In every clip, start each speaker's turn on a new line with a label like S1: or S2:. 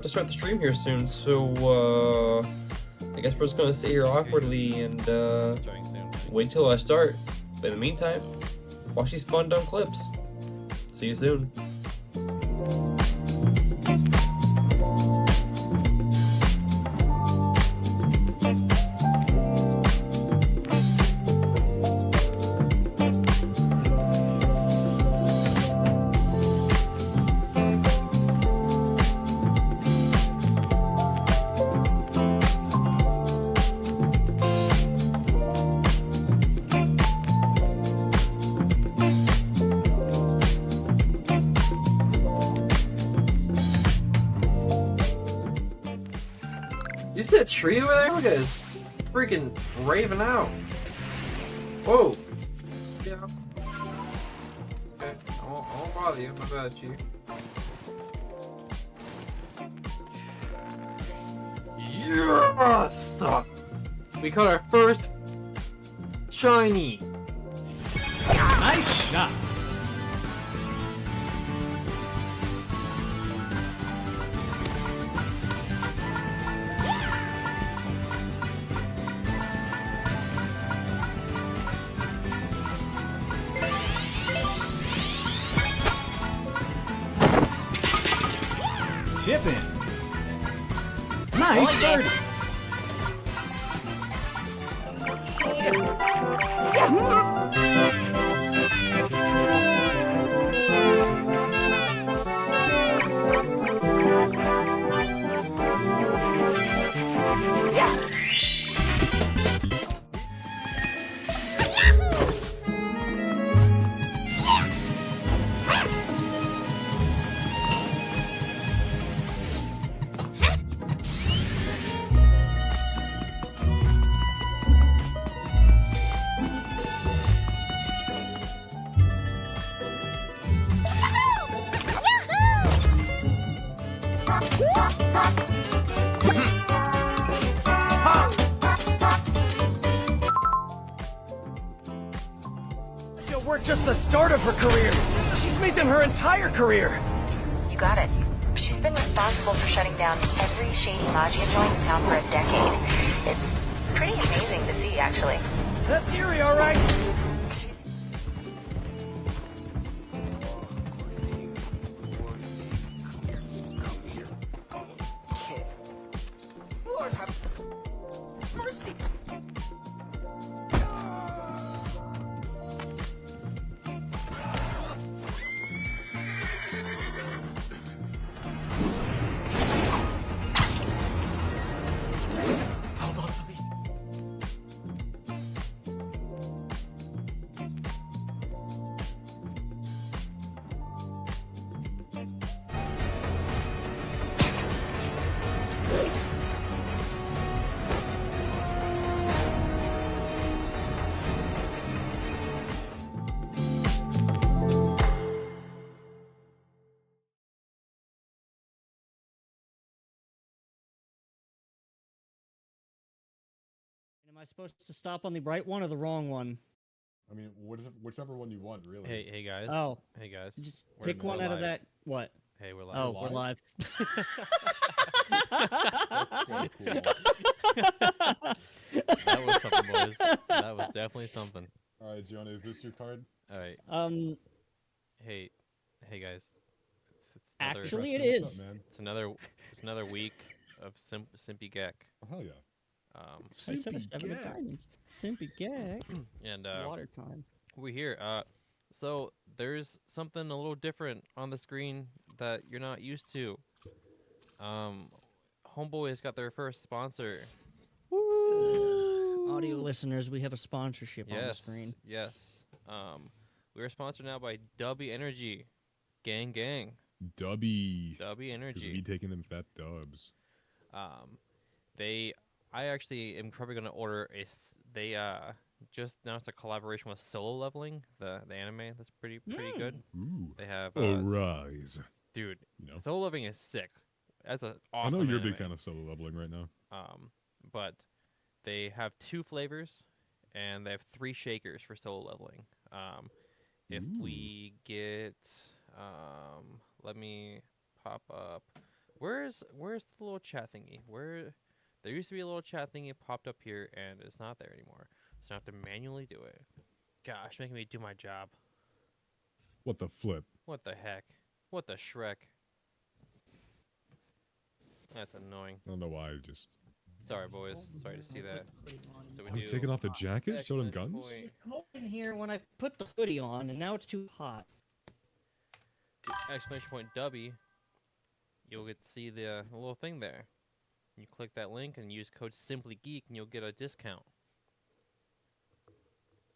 S1: to start the stream here soon, so I guess we're just gonna sit here awkwardly and wait till I start. But in the meantime, watch these fun dumb clips. See you soon. You see that tree over there? Look at it. It's freaking raving out. Whoa. Yeah. Okay, I won't bother you. My bad, Chief. Yes! We caught our first shiny.
S2: Nice shot. Chipping. Nice birdie. We're just the start of her career. She's made them her entire career.
S3: You got it. She's been responsible for shutting down every shady Maggia joint in town for a decade. It's pretty amazing to see, actually.
S2: That's Yuri, all right.
S4: Lord have mercy.
S5: Am I supposed to stop on the right one or the wrong one?
S6: I mean, whichever one you want, really.
S7: Hey guys.
S5: Oh.
S7: Hey guys.
S5: Just
S7: We're
S5: pick one out of that. What?
S7: Hey, we're live.
S5: Oh, we're live.
S6: That's so cool.
S7: That was something, boys. That was definitely something.
S6: All right, Gianna, is this your card?
S7: All right. Hey guys. It's another,
S5: Actually, it
S6: Preston, what's
S5: is.
S6: up, man?
S7: It's another week of Simpy Gek.
S6: Oh, hell yeah.
S5: I said it 7 times. Simpy gag.
S7: And
S5: Water time.
S7: we're here. So there's something a little different on the screen that you're not used to. Homeboys got their first sponsor.
S5: Audio listeners, we have a sponsorship on the screen.
S7: Yes. We are sponsored now by Doki Energy. Gang gang.
S6: Dubby.
S7: Doki Energy.
S6: We taking them fat dubs.
S7: I actually am probably gonna order they just announced a collaboration with Solo Leveling, the anime. That's pretty good.
S6: Ooh.
S7: They have
S6: Arise.
S7: dude.
S6: You know?
S7: Solo Leveling is sick. That's an awesome.
S6: I know you're a
S7: anime.
S6: big fan of solo leveling right now.
S7: But they have 2 flavors, and they have 3 shakers for solo leveling. If we get, let me pop up Where's the little chat thingy? Where there used to be a little chat thingy popped up here, and it's not there anymore. So I have to manually do it. Gosh, making me do my job.
S6: What the flip?
S7: What the heck? What the Shrek? That's annoying.
S6: I don't know why. Just
S7: Sorry, boys. Sorry to see that. So we
S6: oh,
S7: do.
S6: you taking off the jacket? Showing
S7: exclamation
S6: guns?
S7: point,
S5: It's cold in here when I put the hoodie on, and now it's too hot.
S7: exclamation point W. You'll get to see the little thing there. You click that link and use code SimplyGeek, and you'll get a discount.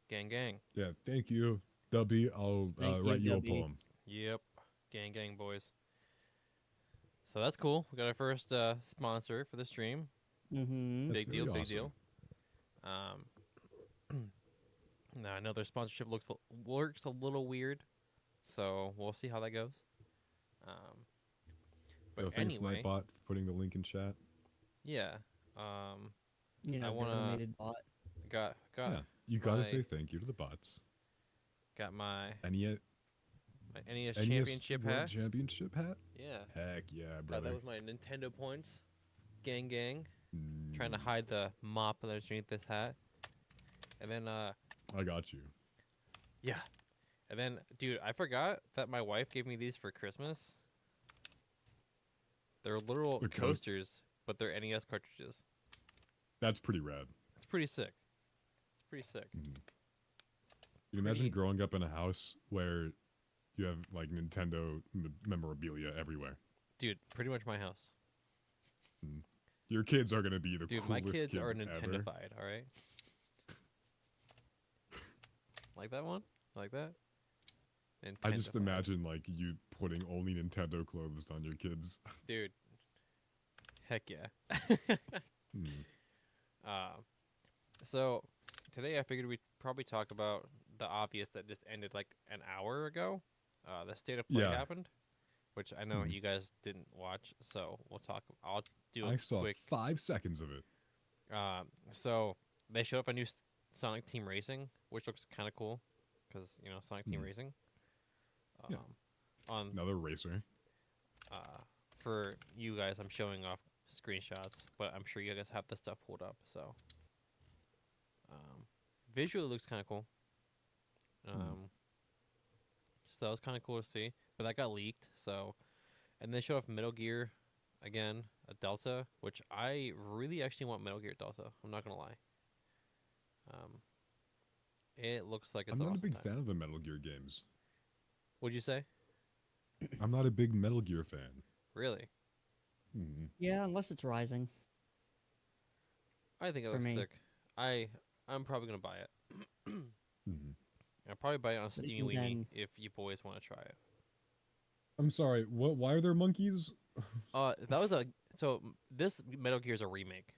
S7: Gang, gang.
S6: Yeah. Thank you, Dubby. I'll
S5: Thank you,
S6: write you a
S5: Dubby.
S6: poem.
S7: Yep. Gang, gang, boys. So that's cool. We got our first sponsor for the stream.
S5: Mm-hmm.
S6: That's
S7: Big deal,
S6: very
S7: big deal. Now I know their sponsorship works a little weird, so we'll see how that goes. But
S6: So thanks,
S7: anyway,
S6: Nightbot, for putting the link in chat.
S7: yeah.
S5: You know,
S7: I wanna-
S5: donated bot.
S7: Got
S6: Yeah, you gotta
S7: my-
S6: say thank you to the bots.
S7: got my
S6: NES
S7: NES championship
S6: World
S7: hat.
S6: Championship hat?
S7: Yeah.
S6: Heck yeah,
S7: Got
S6: brother.
S7: that with my Nintendo points. Gang, gang. Trying to
S6: Mm,
S7: hide the mop underneath this hat. And then
S6: I got you.
S7: yeah. And then, dude, I forgot that my wife gave me these for Christmas. They're literal
S6: The coast-
S7: coasters, but they're NES cartridges.
S6: That's pretty rad.
S7: It's pretty sick. It's pretty sick.
S6: You imagine
S7: Pretty-
S6: growing up in a house where you have like Nintendo memorabilia everywhere.
S7: Dude, pretty much my house.
S6: Your kids are gonna be the
S7: Dude,
S6: coolest
S7: my kids are
S6: ever.
S7: Nintendofied, alright? Like that one? Like that?
S6: I just
S7: Nintendofied.
S6: imagine like you putting only Nintendo clothes on your kids.
S7: Dude. Heck yeah.
S6: Hmm.
S7: So today I figured we'd probably talk about the obvious that just ended like an hour ago. The state of play
S6: Yeah.
S7: happened, which I know
S6: Mhm.
S7: you guys didn't watch, so we'll talk. I'll do a
S6: I saw
S7: quick.
S6: 5 seconds of it.
S7: So they showed up a new Sonic Team Racing, which looks kind of cool, because you know Sonic Team
S6: Mhm.
S7: Racing.
S6: Yeah.
S7: On
S6: Another racer.
S7: for you guys, I'm showing off screenshots, but I'm sure you guys have the stuff pulled up. So visually, it looks kind of cool. So that was kind of cool to see, but that got leaked. So, and they showed off Metal Gear again, a Delta, which I really actually want Metal Gear Delta. I'm not gonna lie. It looks like it's
S6: I'm not a
S7: awesome
S6: big
S7: time.
S6: fan of the Metal Gear games.
S7: What'd you say?
S6: I'm not a big Metal Gear fan.
S7: Really?
S6: Hmm.
S5: Yeah, unless it's Rising.
S7: I think it
S5: For
S7: looks
S5: me.
S7: sick. I'm probably gonna buy it.
S6: Hmm.
S7: I'll probably buy it on
S5: But
S7: Steamy
S5: even
S7: Weenie
S5: then-
S7: if you boys want to try it.
S6: I'm sorry. What? Why are there monkeys?
S7: That was this Metal Gear is a remake.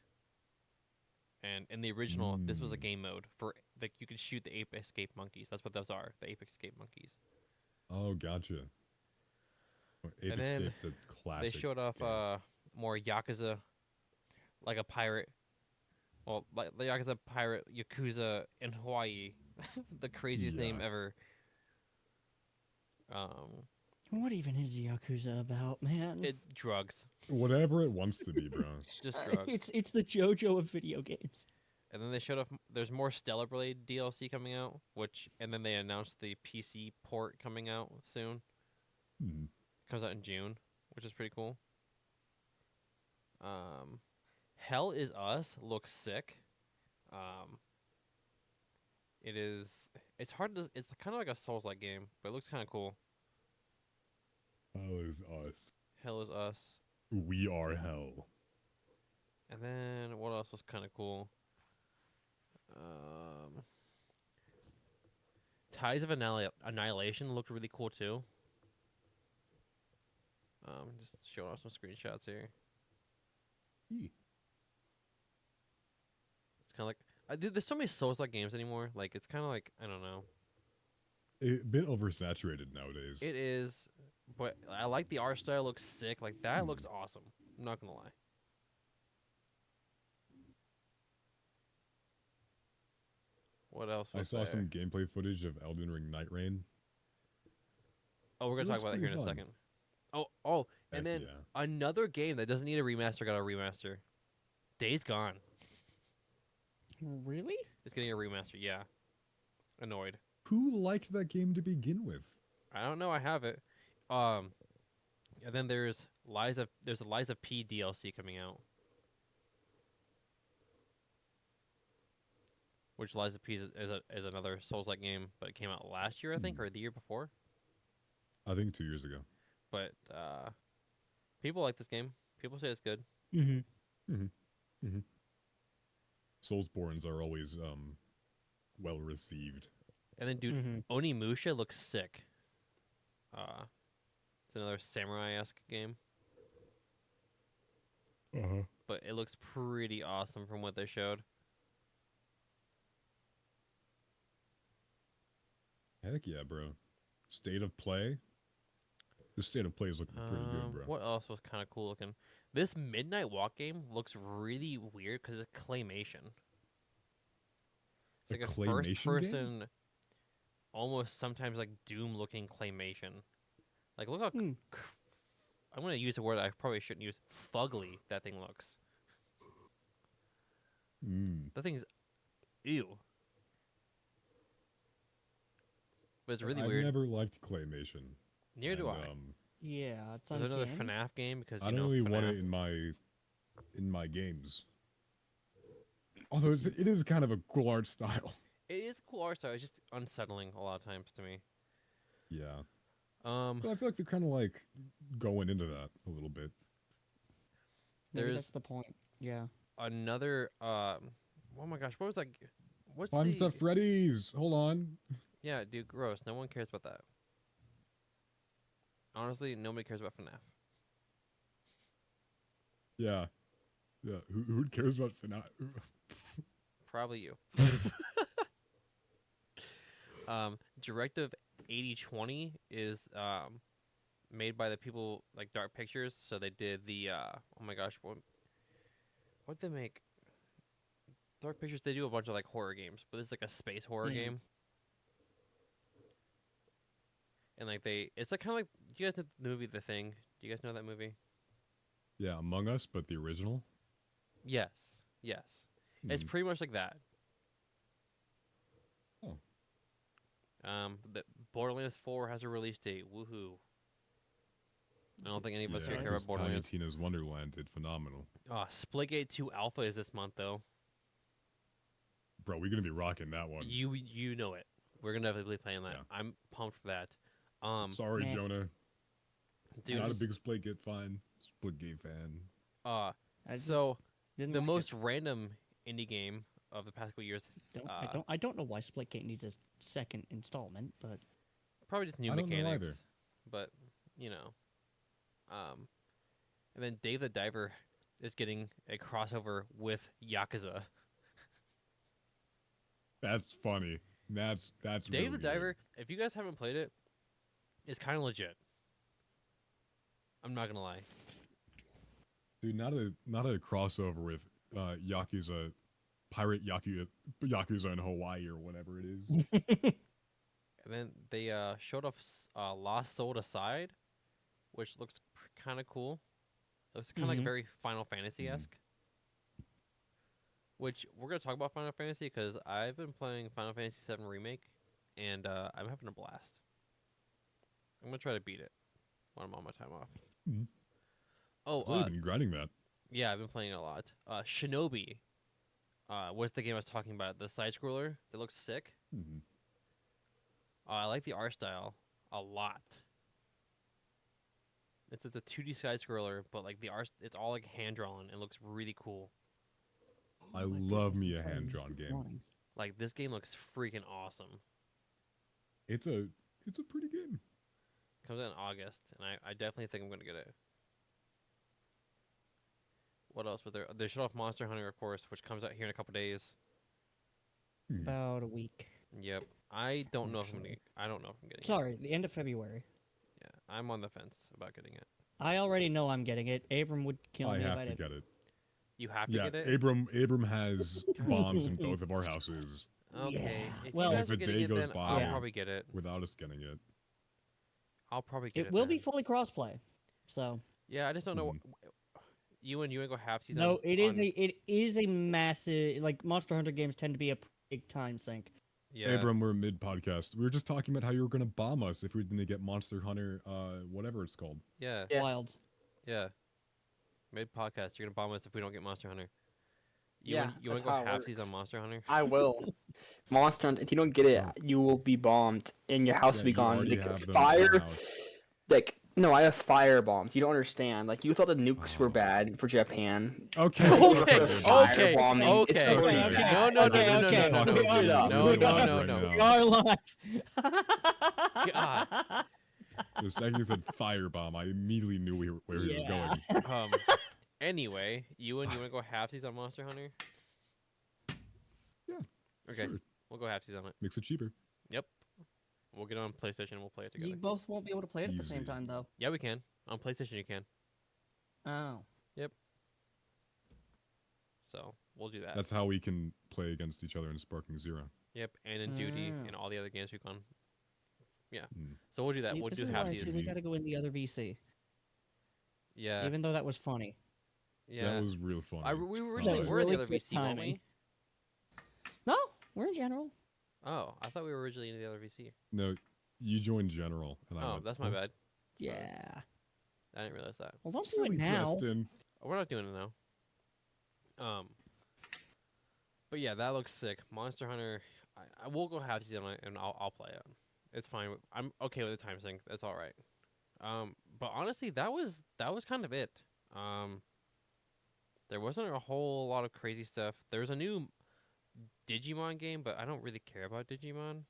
S7: And in the original, this was a
S6: Mm.
S7: game mode for like you could shoot the ape escape monkeys. That's what those are, the ape escape monkeys.
S6: Oh, gotcha. Ape
S7: And then
S6: Escape, the classic.
S7: They showed off
S6: game.
S7: more Yakuza, like a pirate. Well, like the Yakuza pirate Yakuza in Hawaii, the craziest name
S6: Yeah.
S7: ever.
S5: What even is Yakuza about, man?
S7: Drugs,
S6: Whatever it wants to be, bro.
S7: just drugs.
S5: It's the JoJo of video games.
S7: And then they showed off. There's more Stellar Blade DLC coming out, and then they announced the PC port coming out soon.
S6: Hmm.
S7: Comes out in June, which is pretty cool. Hell is Us looks sick. It is. It's hard to. It's kind of like a Souls-like game, but it looks kind of cool.
S6: Hell is us.
S7: Hell is Us.
S6: We are hell.
S7: And then what else was kind of cool? Ties of Annihilation looked really cool too. Just showing off some screenshots here.
S6: Eee.
S7: It's kind of like dude, there's so many Souls-like games anymore. Like it's kind of like I don't know.
S6: A bit oversaturated nowadays.
S7: It is, but I like the art style. Looks sick. Like that looks awesome. I'm not gonna lie. What else?
S6: I
S7: Was
S6: saw
S7: there?
S6: some gameplay footage of Elden Ring Night Rain.
S7: Oh, we're
S6: It
S7: gonna talk
S6: looks
S7: about that here in a
S6: pretty fun.
S7: second. Oh, And then
S6: yeah.
S7: another game that doesn't need a remaster got a remaster. Days Gone.
S5: Really?
S7: It's getting a remaster. Yeah. Annoyed.
S6: Who liked that game to begin with?
S7: I don't know. I have it. And then there's a Lies of P DLC coming out. Which Lies of P is another Souls-like game, but it came out last year, I think, or the year before.
S6: I think 2 years ago.
S7: But people like this game. People say it's good.
S6: Soulsborns are always well received.
S7: And then, dude, Onimusha looks sick. It's another samurai-esque game. But it looks pretty awesome from what they showed.
S6: Heck yeah, bro. State of play. The state of play is looking pretty good, bro.
S7: What else was kind of cool looking? This Midnight Walk game looks really weird because it's claymation. It's like a
S6: claymation
S7: first-person, almost sometimes like Doom-looking claymation. Like, look how... I'm going to use a word I probably shouldn't use. Fugly that thing looks. That thing's... Ew. But it's really weird.
S6: I've never liked claymation.
S7: Neither do I.
S5: Yeah, it's
S7: There's another
S5: uncanny.
S7: FNAF game because
S6: I
S7: you know
S6: don't really want
S7: FNAF.
S6: it in my games. Although it is kind of a cool art style.
S7: It is a cool art style. It's just unsettling a lot of times to me.
S6: Yeah. But I feel like they're kind of like going into that a little bit.
S5: Maybe
S7: there's
S5: that's the point. Yeah.
S7: another. Oh my gosh, what was that? What's
S6: Five
S7: the?
S6: at Freddy's. Hold on.
S7: Yeah, dude, gross. No one cares about that. Honestly, nobody cares about FNAF.
S6: Yeah. Yeah. Who cares about FNAF?
S7: Probably you. Directive 8020 is made by the people like Dark Pictures. So they did the oh my gosh, what they make? Dark Pictures, they do a bunch of like horror games, but this is like a space horror game. And like it's like kind of like, do you guys know the movie The Thing? Do you guys know that movie?
S6: Yeah, Among Us, but the original.
S7: Yes, yes. It's pretty much like that.
S6: Oh.
S7: The Borderlands 4 has a release date. Woohoo! I don't think any of us here care about
S6: because Tiny
S7: Borderlands.
S6: Tina's Wonderland did phenomenal.
S7: Splitgate 2 Alpha is this month though.
S6: Bro, we're gonna be rocking that one.
S7: You know it. We're gonna definitely be playing that.
S6: Yeah.
S7: I'm pumped for that.
S6: Sorry,
S5: man.
S6: Jonah.
S7: Dude,
S6: Not a big Splitgate fan. Splitgate fan.
S5: I just
S7: so
S5: didn't
S7: the
S5: like
S7: most
S5: it.
S7: random indie game of the past couple years.
S5: I don't know why Splitgate needs a second installment, but
S7: Probably just new
S6: I don't know either.
S7: mechanics. But you know. And then Dave the Diver is getting a crossover with Yakuza.
S6: That's funny. That's
S7: Dave
S6: really
S7: the
S6: good.
S7: Diver, if you guys haven't played it, it's kind of legit. I'm not gonna lie.
S6: Dude, not a crossover with Yakuza, pirate Yakuza in Hawaii or whatever it is.
S7: And then they showed off Lost Soul Aside, which looks kind of cool. Looks kind of like very Final Fantasy-esque. Which we're gonna talk about Final Fantasy because I've been playing Final Fantasy VII Remake, and I'm having a blast. I'm gonna try to beat it when I'm on my time off. Oh,
S6: I've only been grinding that.
S7: yeah, I've been playing it a lot. Shinobi was the game I was talking about. The side scroller that looks sick. I like the art style a lot. It's a 2D side scroller, but like the art, it's all like hand drawn and looks really cool.
S6: I love me a hand drawn game.
S7: Like this game looks freaking awesome.
S6: It's a pretty game.
S7: Comes out in August, and I definitely think I'm gonna get it. What else was there? They showed off Monster Hunter, of course, which comes out here in a couple days.
S5: about a week.
S7: Yep. I don't know if I'm getting it.
S5: Sorry, the end of February.
S7: Yeah, I'm on the fence about getting it.
S5: I already know I'm getting it. Abram would kill
S6: I
S5: me if
S6: have
S5: I
S6: to
S5: didn't.
S6: get it.
S7: You have to
S6: Yeah,
S7: get it.
S6: Abram has bombs in both of our houses
S7: Okay. If
S5: Well-
S7: you
S6: If
S7: guys are
S6: a
S7: getting
S6: day
S7: it,
S6: goes
S7: then
S6: by-
S7: I'll
S5: Yeah.
S7: probably get it.
S6: without us getting it.
S7: I'll probably get it.
S5: It will be
S7: then.
S5: fully crossplay. So
S7: Yeah, I just don't know.
S6: Mhm.
S7: You and go half season.
S5: No, it is
S7: on-
S5: a massive, like, Monster Hunter games tend to be a big time sink.
S7: Yeah.
S6: Abram, we're mid podcast. We were just talking about how you were gonna bomb us if we didn't get Monster Hunter, whatever it's called.
S7: Yeah.
S8: Yeah.
S5: Wilds.
S7: Yeah. Mid podcast, you're gonna bomb us if we don't get Monster Hunter. You
S8: Yeah,
S7: want to
S8: that's
S7: go
S8: how it
S7: half season
S8: works.
S7: on Monster Hunter?
S8: I will. Monster Hunter, if you don't get it,
S6: Oh.
S8: you will be bombed and your house
S6: Yeah,
S8: will be
S6: you
S8: gone.
S6: already
S8: Like,
S6: have them in
S8: fire,
S6: your house.
S8: like, no, I have fire bombs. You don't understand. Like, you thought the nukes were
S6: Oh.
S8: bad for Japan.
S6: Okay.
S7: Okay,
S8: Fire
S7: okay,
S8: bombing, it's
S7: okay.
S8: pretty
S5: Okay,
S8: bad.
S7: No, no, no,
S5: okay,
S7: no, no,
S5: okay.
S7: no,
S6: Talk
S7: no,
S6: about
S8: it up.
S6: it.
S7: no,
S6: We're
S7: no,
S6: live
S7: no,
S6: right
S7: no.
S6: now.
S5: We are live.
S7: God.
S6: The second you said firebomb, I immediately knew where he was
S5: Yeah.
S6: going.
S7: Anyway, you want to go half season on Monster Hunter?
S6: Yeah.
S7: Okay,
S6: Sure.
S7: we'll go half season on it.
S6: Makes it cheaper.
S7: Yep. We'll get it on PlayStation and we'll play it together.
S5: You both won't be able to play it at the same
S6: Easy.
S5: time, though.
S7: Yeah, we can. On PlayStation, you can.
S5: Oh.
S7: So we'll do that.
S6: That's how we can play against each other in Sparking Zero.
S7: Yep, and in Duty
S5: Ah.
S7: and all the other games we've gone. Yeah.
S6: Hmm.
S7: So we'll do that.
S5: See,
S7: We'll
S5: this
S7: do
S5: is
S7: half
S5: why I say
S7: season.
S5: we gotta go in the other VC.
S7: Yeah.
S5: Even though that was funny.
S7: Yeah.
S6: That was real fun.
S7: We
S5: That
S7: originally
S5: was
S7: were in the
S5: really
S7: other
S5: good
S7: VC, weren't we?
S5: timing. No, we're in general.
S7: Oh, I thought we were originally in the other VC.
S6: No, you joined General. And I
S7: Oh,
S6: went,
S7: that's my bad.
S5: Yeah.
S7: I didn't realize that.
S5: Well, don't do
S6: Silly
S5: it now.
S6: Preston.
S7: Oh, we're not doing it now. But yeah, that looks sick. Monster Hunter, I will go half season on it and I'll play it. It's fine. I'm okay with the time sync. That's all right. But honestly, that was kind of it. There wasn't a whole lot of crazy stuff. There was a new Digimon game, but I don't really care about Digimon.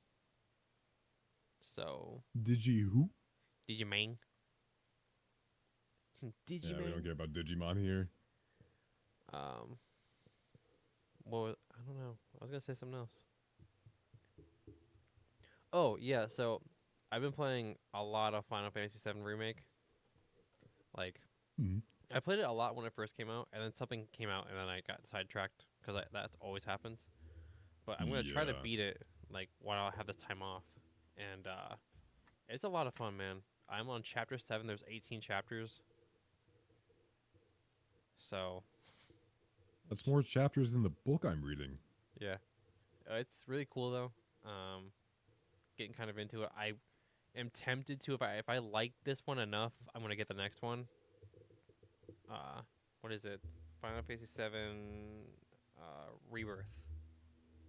S7: So
S6: Digi who?
S7: Digimon. Digimon.
S6: Yeah, we don't care about Digimon here.
S7: Well, I don't know. I was gonna say something else. Oh yeah, so I've been playing a lot of Final Fantasy VII Remake. Like,
S6: Mhm.
S7: I played it a lot when it first came out, and then something came out, and then I got sidetracked because that always happens. But I'm gonna try to
S6: Yeah.
S7: beat it like while I have this time off, and it's a lot of fun, man. I'm on chapter 7. There's 18 chapters. So
S6: That's more chapters than the book I'm reading.
S7: yeah, it's really cool though. Getting kind of into it. I am tempted to if I like this one enough, I'm gonna get the next one. What is it? Final Fantasy VII Rebirth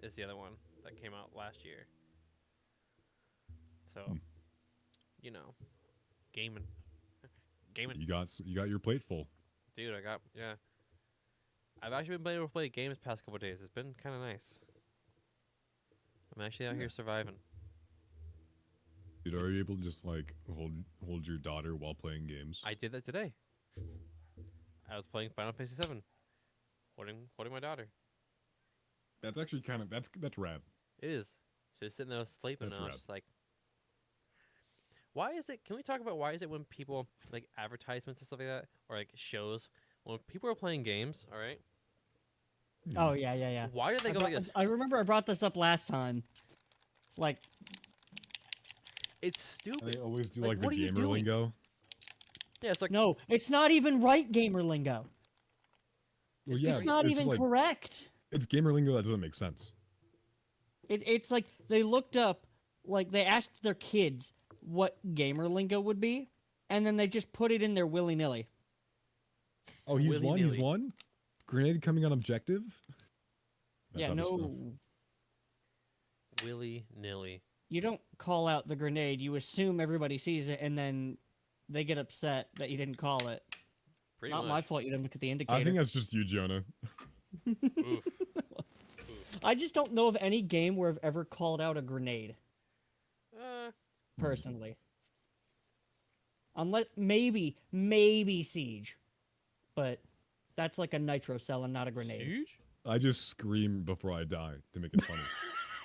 S7: is the other one that came out last year. So, you know, gaming.
S6: You got your plate full.
S7: Dude, I've actually been able to play games past couple days. It's been kind of nice. I'm actually out here surviving.
S6: Dude, are you able to just like hold your daughter while playing games?
S7: I did that today. I was playing Final Fantasy VII, holding my daughter.
S6: That's actually kind of that's rad.
S7: It is. So she's sitting there sleeping,
S6: That's
S7: and I was
S6: rad.
S7: just like, why is it? Can we talk about why is it when people like advertisements and stuff like that, or like shows, when people are playing games, all right?
S5: Oh yeah, yeah, yeah.
S7: Why do they go like this?
S5: I remember I brought this up last time. Like,
S7: It's stupid.
S6: They always do
S7: Like,
S6: like
S7: what
S6: the
S7: are you
S6: gamer
S7: doing?
S6: lingo.
S7: Yeah, it's like
S5: no, it's not even right gamer lingo.
S6: Well, yeah,
S5: it's not
S6: just
S5: even
S6: like,
S5: correct.
S6: It's gamer lingo that doesn't make sense.
S5: It's like they looked up, like they asked their kids what gamer lingo would be, and then they just put it in there willy nilly.
S6: Oh, he's won.
S7: Willy-nilly.
S6: He's won. Grenade coming on objective. That
S5: Yeah,
S6: type of stuff.
S5: no,
S7: willy nilly.
S5: you don't call out the grenade. You assume everybody sees it, and then they get upset that you didn't call it.
S7: Pretty
S5: Not my
S7: much.
S5: fault. You didn't look at the indicator.
S6: I think that's just you, Jonah.
S7: Oof.
S5: I just don't know of any game where I've ever called out a grenade.
S7: Uh,
S5: Personally, unless maybe Siege, but that's like a nitro cell and not a grenade.
S7: Siege?
S6: I just scream before I die to make it funny.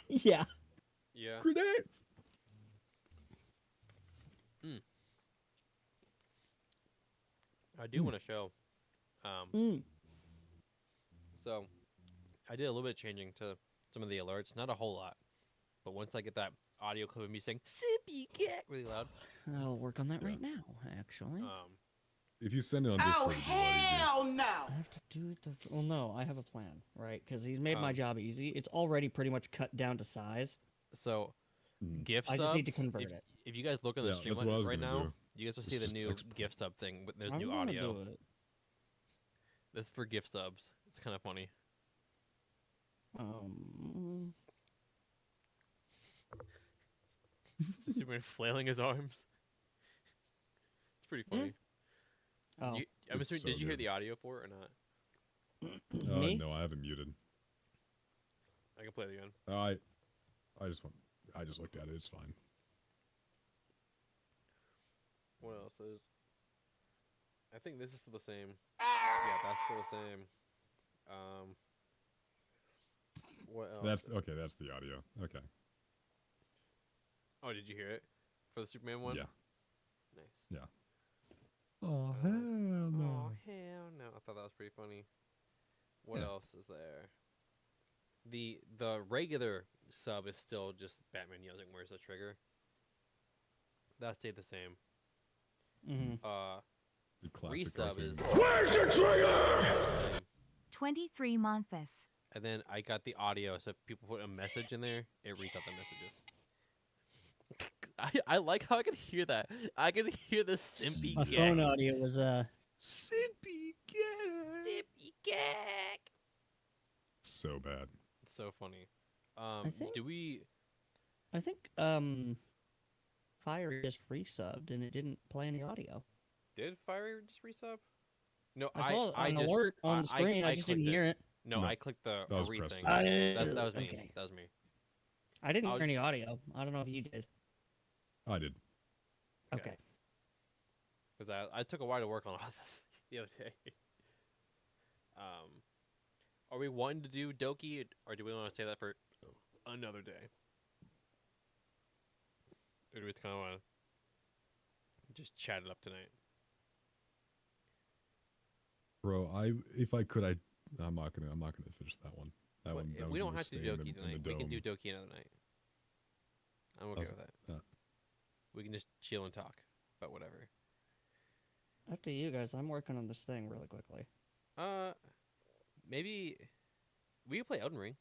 S5: Yeah.
S7: Yeah.
S6: Grenade.
S7: I do want to show.
S5: Mm.
S7: So, I did a little bit of changing to some of the alerts. Not a whole lot, but once I get that audio clip of me saying "Sippy cat" really loud,
S5: I'll work on that
S6: Yeah.
S5: right now. Actually.
S6: if you send it on Discord, it'd be a lot easier.
S5: I have to do it. Well, no, I have a plan, right? Because he's made my job easy. It's already pretty much cut down to size.
S7: So,
S6: Hmm.
S7: gift
S5: I
S7: subs.
S5: just need to convert it.
S7: If you guys look on the
S6: Yeah,
S7: stream
S6: that's what I was
S7: right
S6: gonna
S7: now,
S6: do.
S7: you guys will
S6: Let's
S7: see the
S6: just
S7: new
S6: export.
S7: gift sub thing. But there's
S5: I'm
S7: new
S5: gonna
S7: audio.
S5: do it.
S7: That's for gift subs. It's kind of funny. Superman flailing his arms. It's pretty funny.
S5: Oh,
S7: I'm
S6: It's
S7: assuming.
S6: so
S7: Did you hear
S6: good.
S7: the audio for it or not?
S5: me?
S6: No, I haven't muted.
S7: I can play it again.
S6: I just looked at it. It's fine.
S7: What else is? I think this is still the same. Yeah, that's still the same. What else?
S6: That's okay. That's the audio. Okay.
S7: Oh, did you hear it for the Superman one?
S6: Yeah.
S7: Nice.
S6: Yeah. Oh hell no.
S7: Oh hell no! I thought that was pretty funny. What
S6: Yeah.
S7: else is there? The regular sub is still just Batman yelling, "Where's the trigger?" That stayed the same.
S5: Mm-hmm.
S6: The classic
S7: Resub
S6: cartoon.
S7: is
S6: Where's the trigger?
S9: 23 Monthus.
S7: and then I got the audio, so if people put a message in there, it reads out the messages. I like how I can hear that. I can hear the simpy
S5: My
S7: gag.
S5: phone audio was
S6: Simpy gag.
S7: Simpy gag.
S6: So bad.
S7: So funny.
S5: think-
S7: Do we?
S5: I think Fire just resubbed and it didn't play any audio.
S7: Did Fire just resub? No,
S5: I saw
S7: I
S5: an
S7: just,
S5: alert on the screen. I just didn't
S7: clicked
S5: hear it.
S7: No,
S6: No,
S7: I clicked the
S6: that was
S7: re
S6: Preston.
S7: thing. That was me.
S5: Okay.
S7: That was me.
S5: I didn't
S7: I
S5: hear
S7: was-
S5: any audio. I don't know if you did.
S6: I did.
S5: Okay.
S7: Because I took a while to work on all this the other day. Are we wanting to do Doki, or do we want to save that for another day? Or do we just kind of want to just chat it up tonight?
S6: Bro, if I could, I'm not gonna finish that one. That
S7: But
S6: one. That
S7: we
S6: one's
S7: don't
S6: gonna
S7: have to
S6: stay
S7: do
S6: in
S7: Doki
S6: the
S7: tonight. We can do
S6: dome.
S7: Doki another night. I'm okay
S6: That's-
S7: with that. We can just chill and talk about whatever.
S5: Up to you guys. I'm working on this thing really quickly.
S7: Maybe we can play Elden Ring.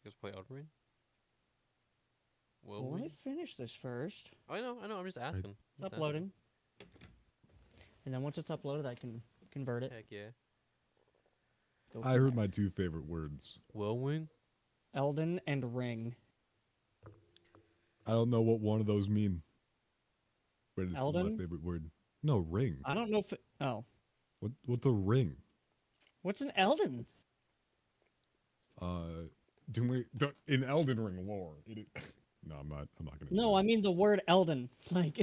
S7: You guys play Elden Ring? Will
S5: Well, let
S7: we?
S5: me finish this first.
S7: I know. I'm just asking.
S5: It's
S7: Just asking.
S5: uploading. And then once it's uploaded, I can convert it.
S7: Heck yeah.
S5: Go
S6: I
S5: from
S6: heard
S5: there.
S6: my two favorite words.
S7: Whirlwind?
S5: Elden and Ring.
S6: I don't know what one of those mean, but it's still my
S5: Elden?
S6: favorite word. No, ring.
S5: I don't know if it... Oh.
S6: What's a ring?
S5: What's an Elden?
S6: In Elden Ring lore? No, I'm not gonna.
S5: No, I mean the word Elden. Like...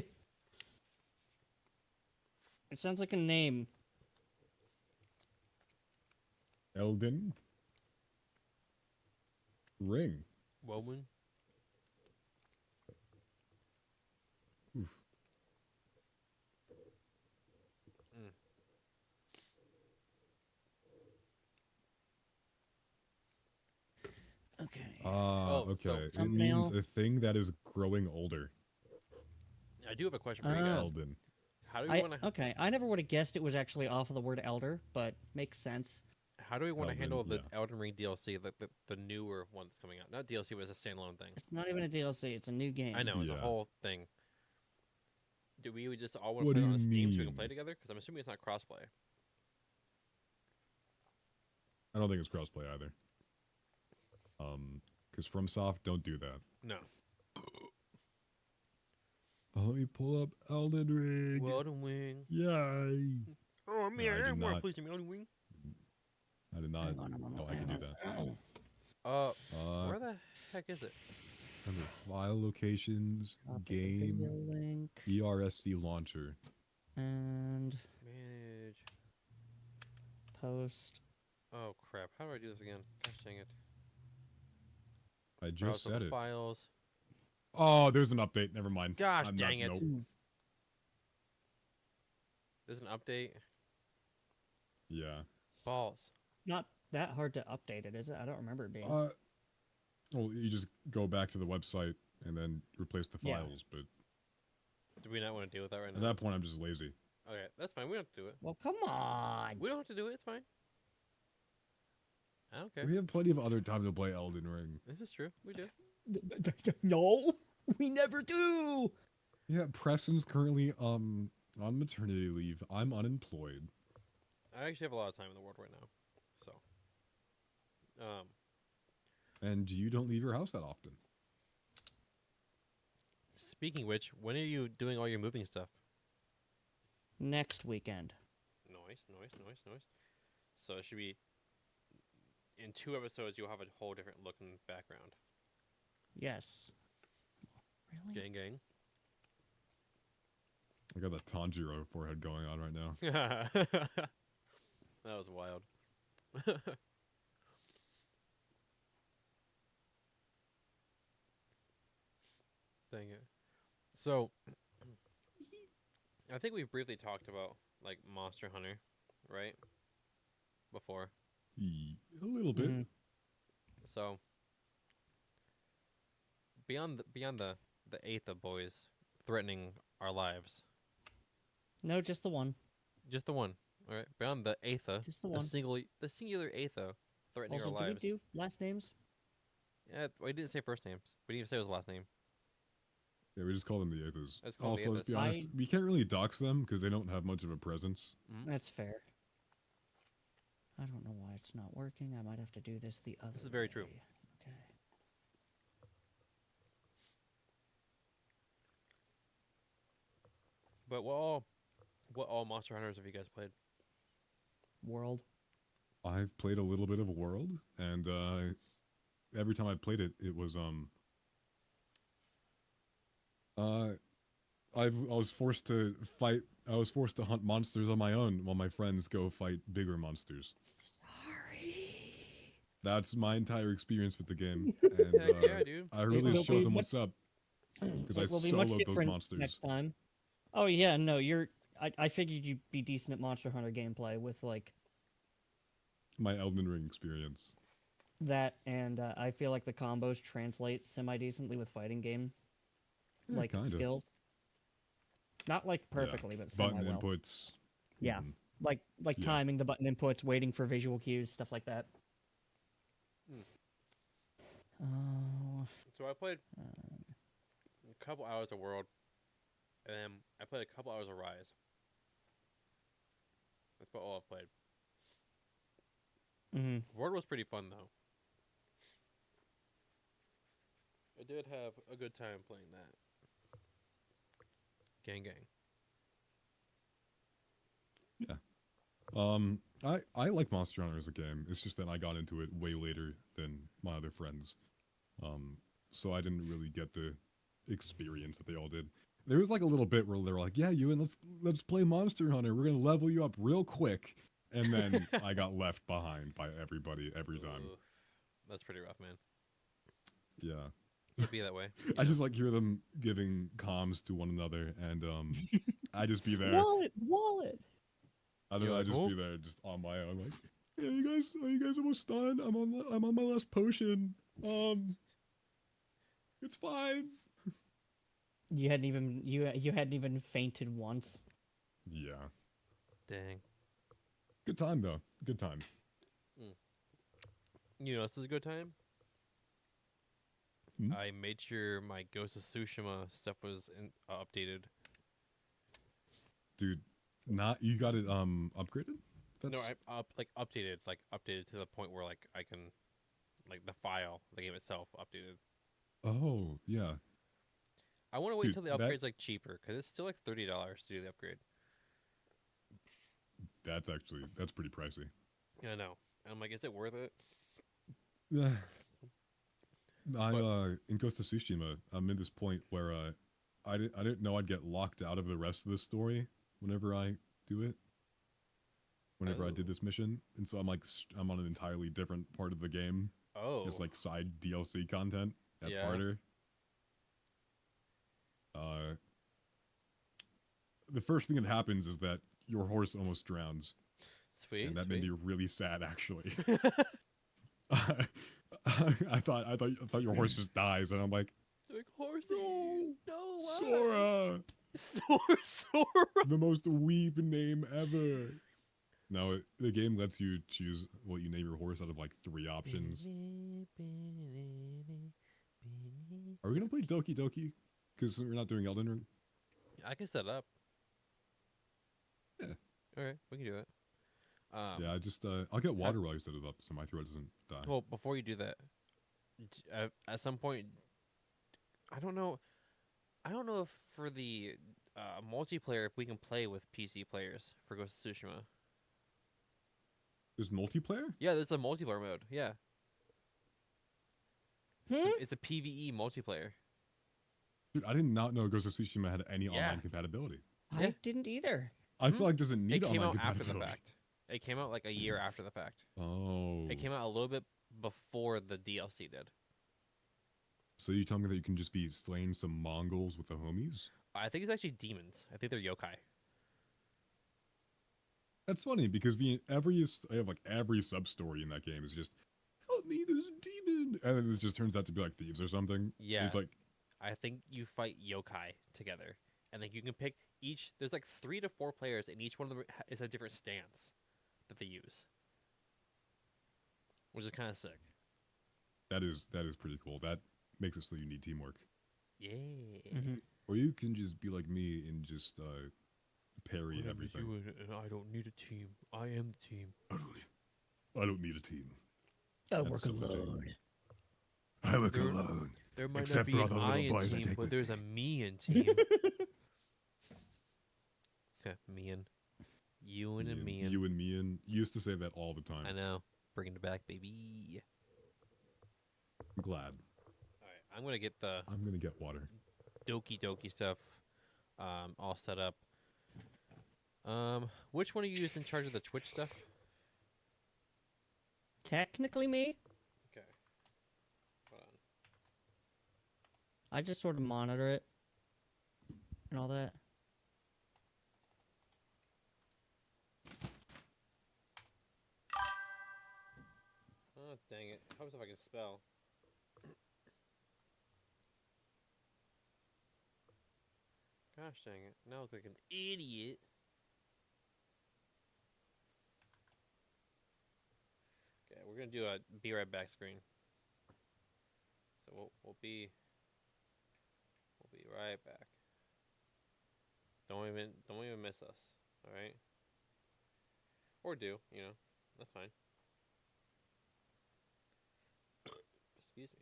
S5: It sounds like a name.
S6: Elden Ring.
S7: Whirlwind?
S6: Oof.
S5: Okay.
S6: Okay.
S7: so
S6: It
S5: thumbnail.
S6: means a thing that is growing older.
S7: I do have a question for you guys.
S6: Elden.
S7: How do we want to?
S5: Okay, I never would have guessed it was actually off of the word elder, but makes sense.
S7: How do we want to
S6: Elden,
S7: handle the
S6: yeah.
S7: Elden Ring DLC, the newer one that's coming out? Not DLC, but it's a standalone thing.
S5: It's not even a DLC, it's a new game.
S7: I know it's a
S6: Yeah.
S7: whole thing. Do we just all want
S6: What
S7: to put
S6: do
S7: it on
S6: you
S7: Steam so we can
S6: mean?
S7: play together? Because I'm assuming it's not crossplay.
S6: I don't think it's crossplay either. Because FromSoft don't do that.
S7: No.
S6: Let me pull up Elden Ring.
S7: Elden Ring.
S6: Yay!
S7: Oh
S6: man, I did not.
S7: play some Elden Ring.
S6: I did not.
S5: Hang on a moment,
S6: Oh, I can do
S5: hang
S6: that.
S7: Where the heck is it?
S6: Under file locations,
S5: Copy the video
S6: game,
S5: link
S6: ERSC launcher.
S5: and
S7: Manage.
S5: post.
S7: Oh crap! How do I do this again? Gosh dang it!
S6: I
S7: Browse
S6: just
S7: all
S6: said
S7: the
S6: it.
S7: Files.
S6: Oh, there's an update. Never mind.
S7: Gosh
S6: I'm
S7: dang it.
S6: Nope.
S7: There's an update.
S6: Yeah.
S7: Balls.
S5: Not that hard to update it, is it? I don't remember it being.
S6: Well, you just go back to the website and then replace the
S5: Yeah.
S6: files, but
S7: Do we not want to deal with that right
S6: At
S7: now?
S6: that point, I'm just lazy.
S7: Okay, that's fine. We don't have to do it.
S5: Well, come on.
S7: We don't have to do it. It's fine. I don't care.
S6: We have plenty of other time to play Elden Ring.
S7: This is true. We do.
S5: No, we never do.
S6: Yeah, Preston's currently on maternity leave. I'm unemployed.
S7: I actually have a lot of time in the world right now. So.
S6: And you don't leave your house that often.
S7: Speaking of which, when are you doing all your moving stuff?
S5: Next weekend.
S7: Nice. So it should be in 2 episodes. You'll have a whole different look and background.
S5: Yes. Really?
S7: Gang.
S6: I got that Tanjiro forehead going on right now.
S7: That was wild. Dang it. So, I think we briefly talked about like Monster Hunter, right? Before.
S6: A little bit.
S5: Mhm.
S7: So, beyond the eighth of boys threatening our lives,
S5: No, just the one.
S7: just the one. All right, beyond the Aetha,
S5: Just the one.
S7: the singular Aetha threatening
S5: Also,
S7: our
S5: do we
S7: lives.
S5: do last names?
S7: Yeah, we didn't say first names. We didn't even say his last name.
S6: Yeah, we just call them the Aethas.
S7: Let's call them the
S6: Also, let's be
S7: Aethas.
S6: honest, we can't really dox them because they don't have much of a presence.
S5: That's fair. I don't know why it's not working. I might have to do this the other way.
S7: This is very true.
S5: Okay.
S7: But what all Monster Hunters have you guys played?
S5: World.
S6: I've played a little bit of World, and every time I played it, it was I was forced to fight. I was forced to hunt monsters on my own while my friends go fight bigger monsters.
S5: Sorry.
S6: That's my entire experience with the game, and
S7: Heck yeah, dude.
S6: I really
S5: will
S6: showed
S5: be
S6: them
S5: much-
S6: what's up because I
S5: It will be much
S6: soloed those
S5: different
S6: monsters.
S5: next time. Oh yeah, no, you're. I figured you'd be decent at Monster Hunter gameplay with like
S6: My Elden Ring experience.
S5: that, and I feel like the combos translate semi decently with fighting game
S6: Yeah,
S5: like
S6: kinda.
S5: skills. Not like
S6: Yeah.
S5: perfectly, but semi
S6: Button
S5: well.
S6: inputs.
S5: Yeah.
S6: mhm.
S5: Like
S6: Yeah.
S5: timing the button inputs, waiting for visual cues, stuff like that.
S7: Hmm.
S5: Oh,
S7: So I played a couple hours of World, and then I played a couple hours of Rise. That's about all I've played.
S5: hmm
S7: World was pretty fun though. I did have a good time playing that. Gang.
S6: I like Monster Hunter as a game. It's just that I got into it way later than my other friends. So I didn't really get the experience that they all did. There was like a little bit where they were like, "Yeah, Ewan, let's play Monster Hunter. We're gonna level you up real quick." And then I got left behind by everybody every time.
S7: Oof. That's pretty rough, man.
S6: Yeah.
S7: It'd be that way.
S6: I just like hear them giving comms to one another, and I just be there.
S5: wallet.
S6: I don't
S7: You're
S6: know. I
S7: like,
S6: just
S7: "Oh."
S6: be there, just on my own, like, "Hey, are you guys almost done? I'm on my last potion. It's fine."
S5: You hadn't even you hadn't even fainted once.
S6: Yeah.
S7: Dang.
S6: Good time though. Good time.
S7: You know, this is a good time.
S6: Hmm?
S7: I made sure my Ghost of Tsushima stuff was updated.
S6: Dude, you got it upgraded?
S7: No, I updated to the point where like I can, like the file, the game itself, updated.
S6: Oh, yeah.
S7: I want to wait
S6: Dude,
S7: till the
S6: that-
S7: upgrade's like cheaper because it's still like $30 to do the upgrade.
S6: That's pretty pricey.
S7: Yeah, I know. And I'm like, is it worth it?
S6: Yeah. In Ghost of Tsushima, I'm in this point where I didn't know I'd get locked out of the rest of the story whenever I do it. Whenever I did
S7: Oh.
S6: this mission, and so I'm like I'm on an entirely different part of the game.
S7: Oh,
S6: It's like side DLC content. That's
S7: Yeah.
S6: harder. The first thing that happens is that your horse almost drowns,
S7: sweet.
S6: and that
S7: sweet.
S6: made me really sad. Actually, I thought your horse just dies, and I'm like,
S7: Like horsey.
S6: no,
S7: No, why?
S6: Sora.
S7: Sora.
S6: The most weeb name ever. No, the game lets you choose what you name your horse out of like 3 options. Are we gonna play Doki Doki? Because we're not doing Elden Ring.
S7: I can set up.
S6: Yeah.
S7: Okay, we can do that.
S6: Yeah, I just I'll get water while you set it up, so my throat doesn't die.
S7: Well, before you do that, at some point, I don't know. I don't know if for the multiplayer, if we can play with PC players for Ghost of Tsushima.
S6: There's multiplayer?
S7: Yeah, there's a multiplayer mode. Yeah. It's a PvE multiplayer.
S6: Dude, I did not know Ghost of Tsushima had any online compatibility.
S5: I didn't either.
S6: I feel like it doesn't need
S7: It came
S6: online
S7: out after the
S6: compatibility.
S7: fact. It came out like a year after the fact.
S6: Oh.
S7: It came out a little bit before the DLC did.
S6: So you tell me that you can just be slaying some Mongols with the homies?
S7: I think it's actually demons. I think they're yokai.
S6: That's funny because every sub story in that game is just help me, there's a demon, and then it just turns out to be like thieves or something.
S7: Yeah.
S6: It's like
S7: I think you fight yokai together, and then you can pick each. There's like 3 to 4 players, and each one of them is a different stance that they use, which is kind of sick.
S6: that is pretty cool. That makes it so you need teamwork.
S7: Yeah.
S6: Or you can just be like me and just parry everything.
S7: I don't need a team. I am the team.
S6: I don't need a team.
S5: I
S6: That's
S5: work
S6: so
S5: alone.
S6: I work alone.
S7: There might
S6: Except
S7: not be
S6: for
S7: an
S6: all the
S7: I
S6: little
S7: in
S6: boys I
S7: team,
S6: take
S7: but
S6: with
S7: there's
S6: me.
S7: a me in team. Me and you and me and
S6: You and me and you used to say that all the time.
S7: I know. Bringing it back, baby.
S6: I'm glad.
S7: All right, I'm gonna get the
S6: I'm gonna get water.
S7: Doki Doki stuff all set up. Which one are you in charge of the Twitch stuff?
S5: Technically me.
S7: Okay. Hold on.
S5: I just sort of monitor it and all that.
S7: Oh, dang it. How if I can spell? Gosh dang it. Now I look like an idiot. Okay, we're gonna do a be right back screen. So we'll be right back. Don't even miss us, alright? Or do, that's fine. Excuse me.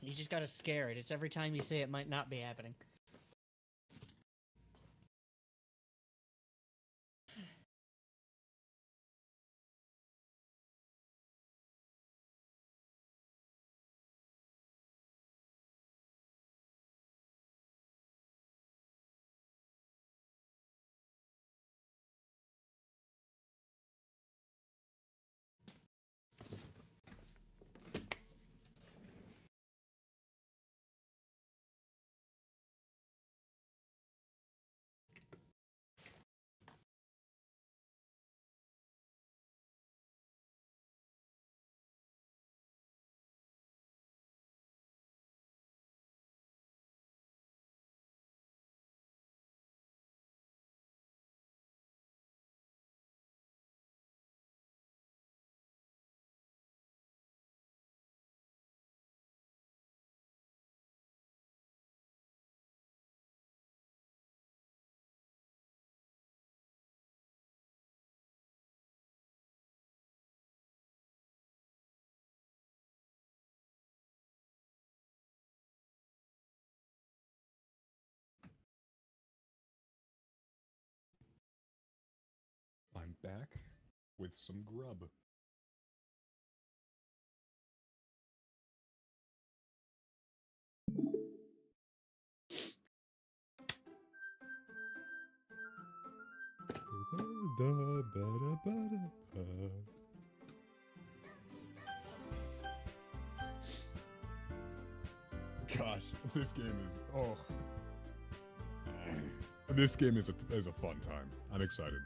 S5: You just gotta scare it. It's every time you say it might not be happening.
S6: I'm back with some grub. Gosh, this game is this game is a fun time. I'm excited.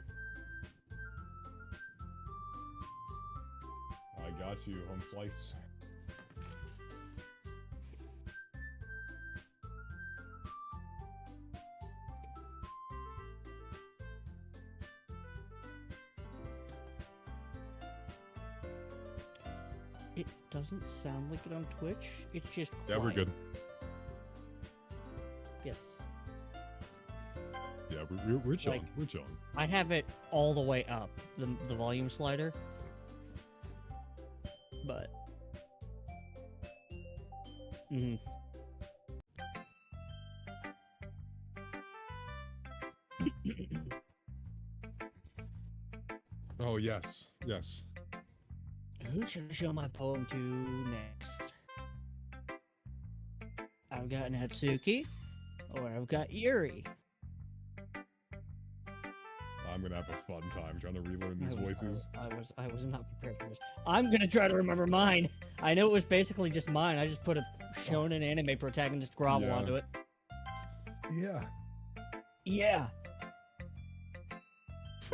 S6: I got you, home slice.
S5: It doesn't sound like it on Twitch. It's just quiet.
S6: Yeah, we're good.
S5: Yes.
S6: Yeah, we're chilling.
S5: Like-
S6: We're chilling.
S5: I have it all the way up, the volume slider. But. Mhm.
S6: Oh yes, yes.
S5: Who should I show my poem to next? I've got Natsuki, or I've got Yuri.
S6: I'm gonna have a fun time trying to relearn these voices.
S5: I was not prepared for this. I'm gonna try to remember mine. I know it was basically just mine. I just put a shonen anime protagonist grovel
S6: Yeah.
S5: onto it.
S6: Yeah.
S5: Yeah.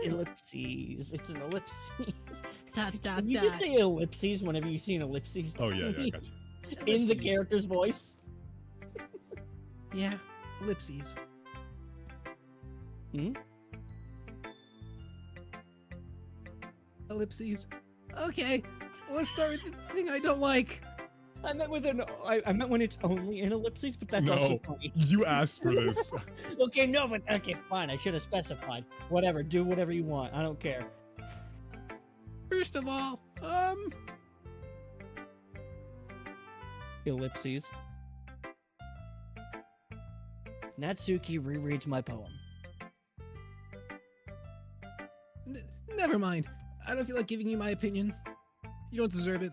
S5: Ellipses. It's an ellipses. Can you just say ellipses whenever you see an ellipses?
S6: Oh yeah, I got you.
S5: In the
S10: Ellipses.
S5: character's voice.
S10: Yeah, ellipses.
S5: Hmm?
S10: Ellipses. Okay, let's start with the thing I don't like.
S5: I meant I meant when it's only in ellipses, but that's also
S6: No,
S5: funny.
S6: you asked for this.
S5: Okay, no, but okay, fine. I should have specified. Whatever, do whatever you want. I don't care.
S10: First of all,
S5: Ellipses. Natsuki rereads my poem.
S10: never mind. I don't feel like giving you my opinion. You don't deserve it.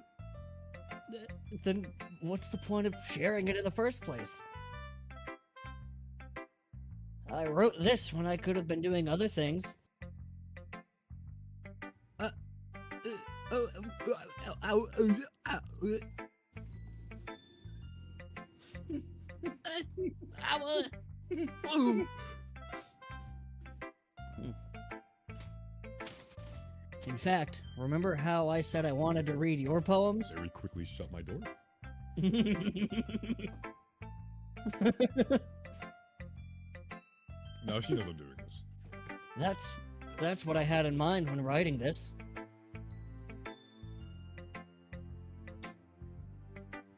S5: Then what's the point of sharing it in the first place? I wrote this when I could have been doing other things. In fact, remember how I said I wanted to read your poems?
S6: Very quickly shut my door. Now she knows I'm doing this.
S5: That's what I had in mind when writing this.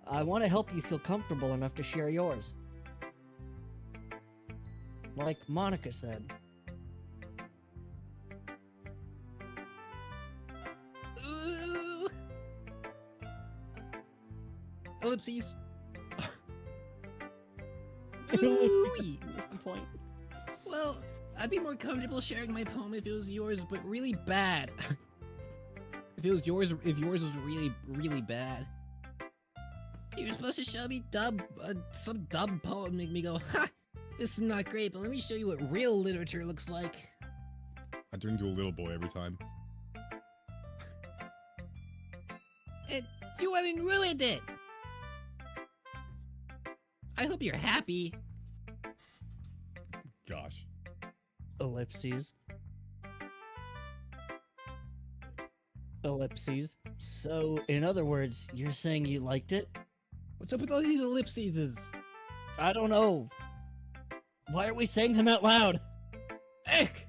S5: I want to help you feel comfortable enough to share yours. Like Monica said.
S10: Ellipses. Ooh-wee.
S5: What's the point?
S10: Well, I'd be more comfortable sharing my poem if it was yours, but really bad. If yours was really, really bad. You were supposed to show me some dumb poem, make me go, ha! This is not great, but let me show you what real literature looks like.
S6: I turn into a little boy every time.
S10: And you went and ruined it! I hope you're happy.
S6: Gosh.
S5: Ellipses. Ellipses. So, in other words, you're saying you liked it?
S10: What's up with all these ellipses?
S5: I don't know. Why are we saying them out loud?
S10: Ick!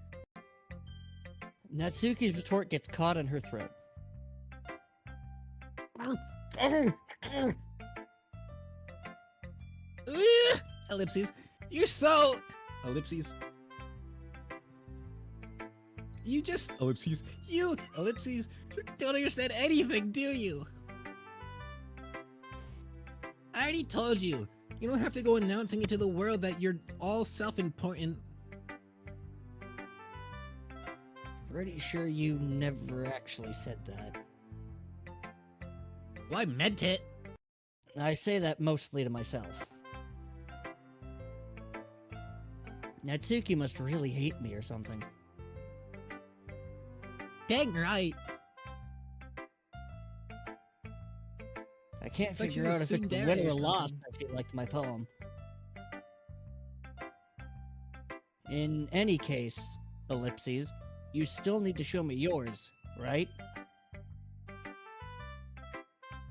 S5: Natsuki's retort gets caught in her throat.
S10: Ellipses. You're so... Ellipses. You just...
S6: Ellipses.
S10: You, ellipses, don't understand anything, do you? I already told you. You don't have to go announcing it to the world that you're all self-important.
S5: Pretty sure you never actually said that.
S10: Well, I meant it.
S5: I say that mostly to myself. Natsuki must really hate me or something.
S10: Dang right.
S5: I can't
S10: It's like
S5: figure
S10: she's a
S5: out if it's a
S10: tsundere
S5: win
S10: or
S5: or a loss
S10: something.
S5: that she liked my poem. In any case, ellipses, you still need to show me yours, right?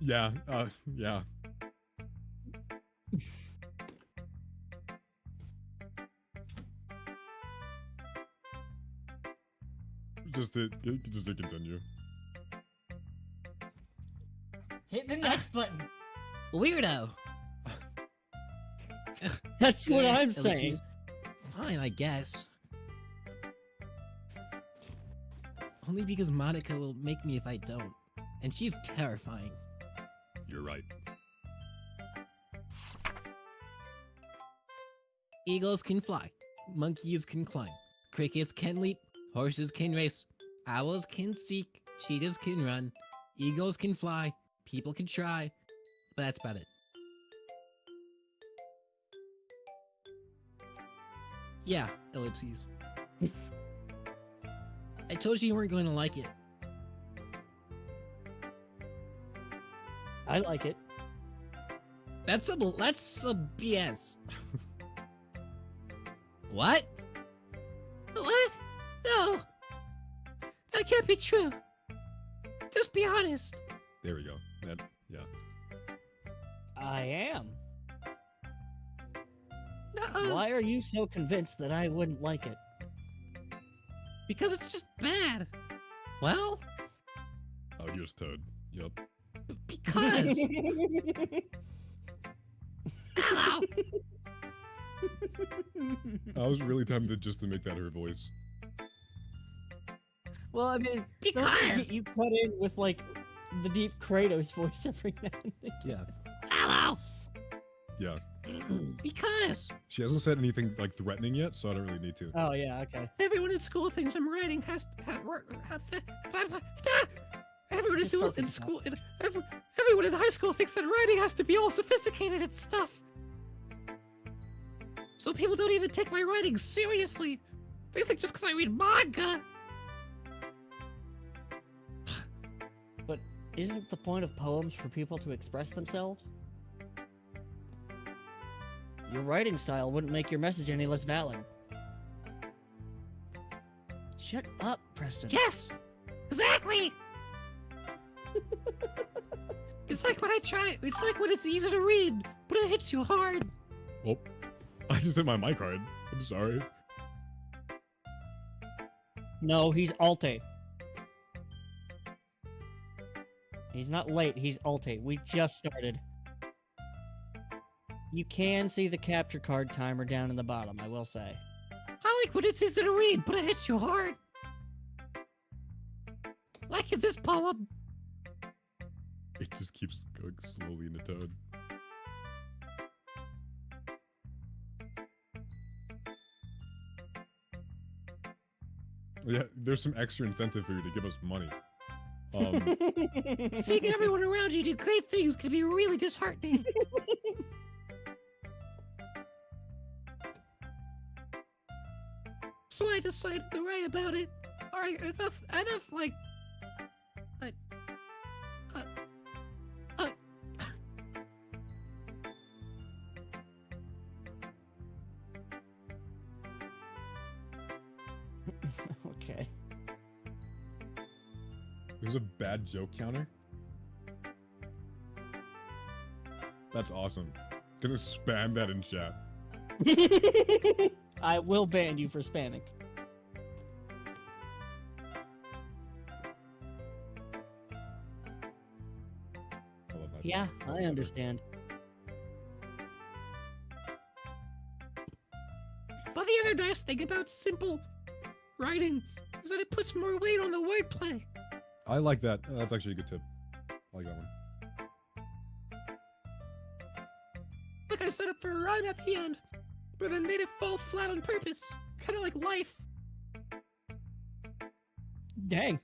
S6: Yeah, yeah. Just to continue.
S5: Hit the next button.
S10: Weirdo.
S5: That's what
S10: Yeah,
S5: I'm saying.
S10: ellipses. Fine, I guess. Only because Monica will make me if I don't. And she's terrifying.
S6: You're right.
S10: Eagles can fly. Monkeys can climb. Crickets can leap. Horses can race. Owls can seek. Cheetahs can run. Eagles can fly. People can try. But that's about it. Yeah, ellipses. I told you weren't going to like it.
S5: I like it.
S10: That's a BS. What? What? No. That can't be true. Just be honest.
S6: There we go. That, yeah.
S5: I am.
S10: No.
S5: Why are you so convinced that I wouldn't like it?
S10: Because it's just bad. Well,
S6: Oh, here's Toad. Yep.
S10: because. Hello.
S6: I was really tempted just to make that her voice.
S5: Well, I mean, don't
S10: Because.
S5: forget you cut in with like the deep Kratos voice every now and then.
S6: Yeah.
S10: Hello.
S6: Yeah.
S10: Because
S6: She hasn't said anything like threatening yet, so I don't really need to.
S5: Oh yeah, okay.
S10: everyone in school thinks I'm writing everyone
S5: Just focus
S10: in
S5: on
S10: school, everyone in high school thinks that writing has to be all sophisticated and stuff. So people don't even take my writing seriously. They think just because I read manga.
S5: But isn't the point of poems for people to express themselves? Your writing style wouldn't make your message any less valid. Shut up, Preston.
S10: Yes, exactly. It's like when I try. It's like when it's easy to read, but it hits you hard.
S6: Oh, I just hit my mic card. I'm sorry.
S5: No, he's Alte. He's not late, he's Alte. We just started. You can see the capture card timer down in the bottom, I will say.
S10: I like when it's easy to read, but it hits you hard. Like in this poem.
S6: It just keeps going slowly into Toad. Yeah, there's some extra incentive for you to give us money.
S10: Seeing everyone around you do great things can be really disheartening. So I decided to write about it. Alright, enough, like...
S5: Okay.
S6: There's a bad joke counter? That's awesome. Gonna spam that in chat.
S5: I will ban you for spamming.
S6: I love that.
S5: Yeah, I understand.
S10: But the other nice thing about simple writing is that it puts more weight on the wordplay.
S6: I like that. That's actually a good tip. I like that one.
S10: Like I set up for a rhyme at the end, but then made it fall flat on purpose. Kind of like life.
S5: Dang.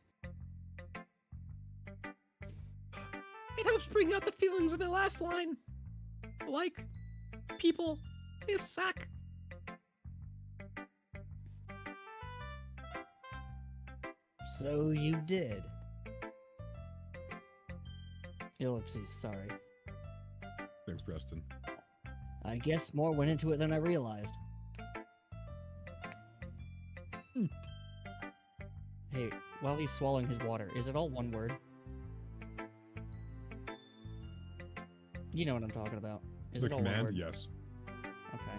S10: It helps bring out the feelings of the last line. Like, people, is sack.
S5: So you did. Ellipses, sorry.
S6: Thanks, Preston.
S5: I guess more went into it than I realized. Hey, while he's swallowing his water, is it all one word? You know what I'm talking about. Is
S6: The
S5: it all one
S6: command,
S5: word?
S6: yes.
S5: Okay.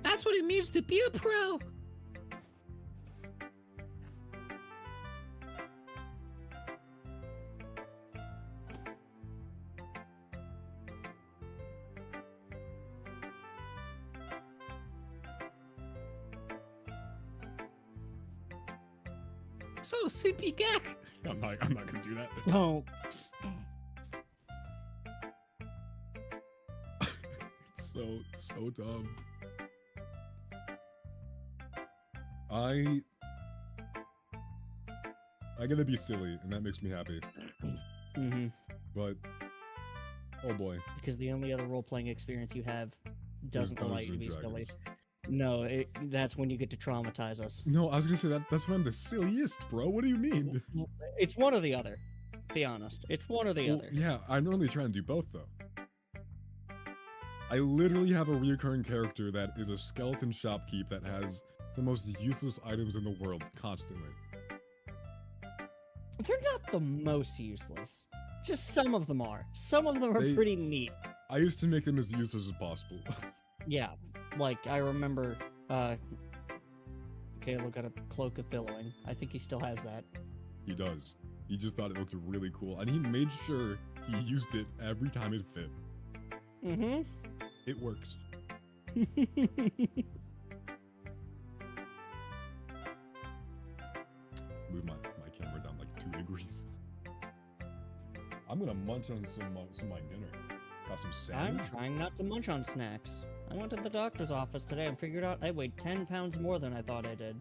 S10: That's what it means to be a pro. So, Simpy Gak.
S6: I'm not gonna do that.
S5: No.
S6: It's so dumb. I gotta be silly, and that makes me happy.
S5: Mm-hmm.
S6: But oh boy,
S5: Because the only other role-playing experience you have doesn't allow you to be
S6: Dungeons and
S5: silly.
S6: Dragons.
S5: No, that's when you get to traumatize us.
S6: No, I was gonna say that's when I'm the silliest, bro. What do you mean?
S5: It's one or the other. Be honest. It's one or the
S6: Well,
S5: other.
S6: yeah, I'm normally trying to do both though. I literally have a recurring character that is a skeleton shopkeep that has the most useless items in the world constantly.
S5: They're not the most useless. Just some of them are. Some of them are
S6: They-
S5: pretty neat.
S6: I used to make them as useless as possible.
S5: Yeah, like I remember. Caleb got a cloak of billowing. I think he still has that.
S6: He does. He just thought it looked really cool, and he made sure he used it every time it fit.
S5: Mm-hmm.
S6: It works. Move my camera down like 2 degrees. I'm gonna munch on some of my dinner. Got some
S5: I'm
S6: salmon.
S5: trying not to munch on snacks. I went to the doctor's office today and figured out I weighed 10 pounds more than I thought I did.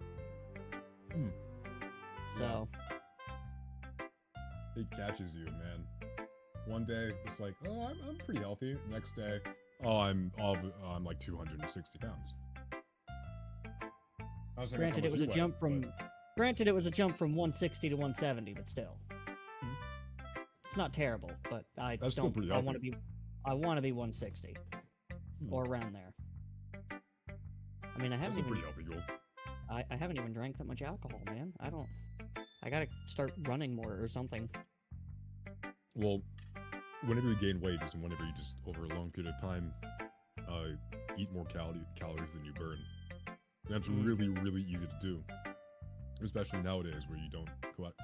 S6: Hmm.
S5: So,
S6: It catches you, man. One day it's like, oh, I'm pretty healthy. Next day, oh, I'm like 260 pounds. I was like, that's
S5: granted
S6: how
S5: it was a
S6: much you
S5: jump
S6: weigh,
S5: from
S6: but-
S5: granted it was a jump from 160 to 170, but still. It's not terrible, but I
S6: That's still
S5: don't
S6: pretty
S5: I want
S6: healthy.
S5: to be 160 or around there. I mean, I
S6: That's
S5: haven't
S6: a
S5: even
S6: pretty healthy goal.
S5: I haven't even drank that much alcohol, man. I gotta start running more or something.
S6: Well, whenever you gain weight is whenever you just over a long period of time eat more calories than you burn. That's really, really easy to do, especially nowadays where you don't go out,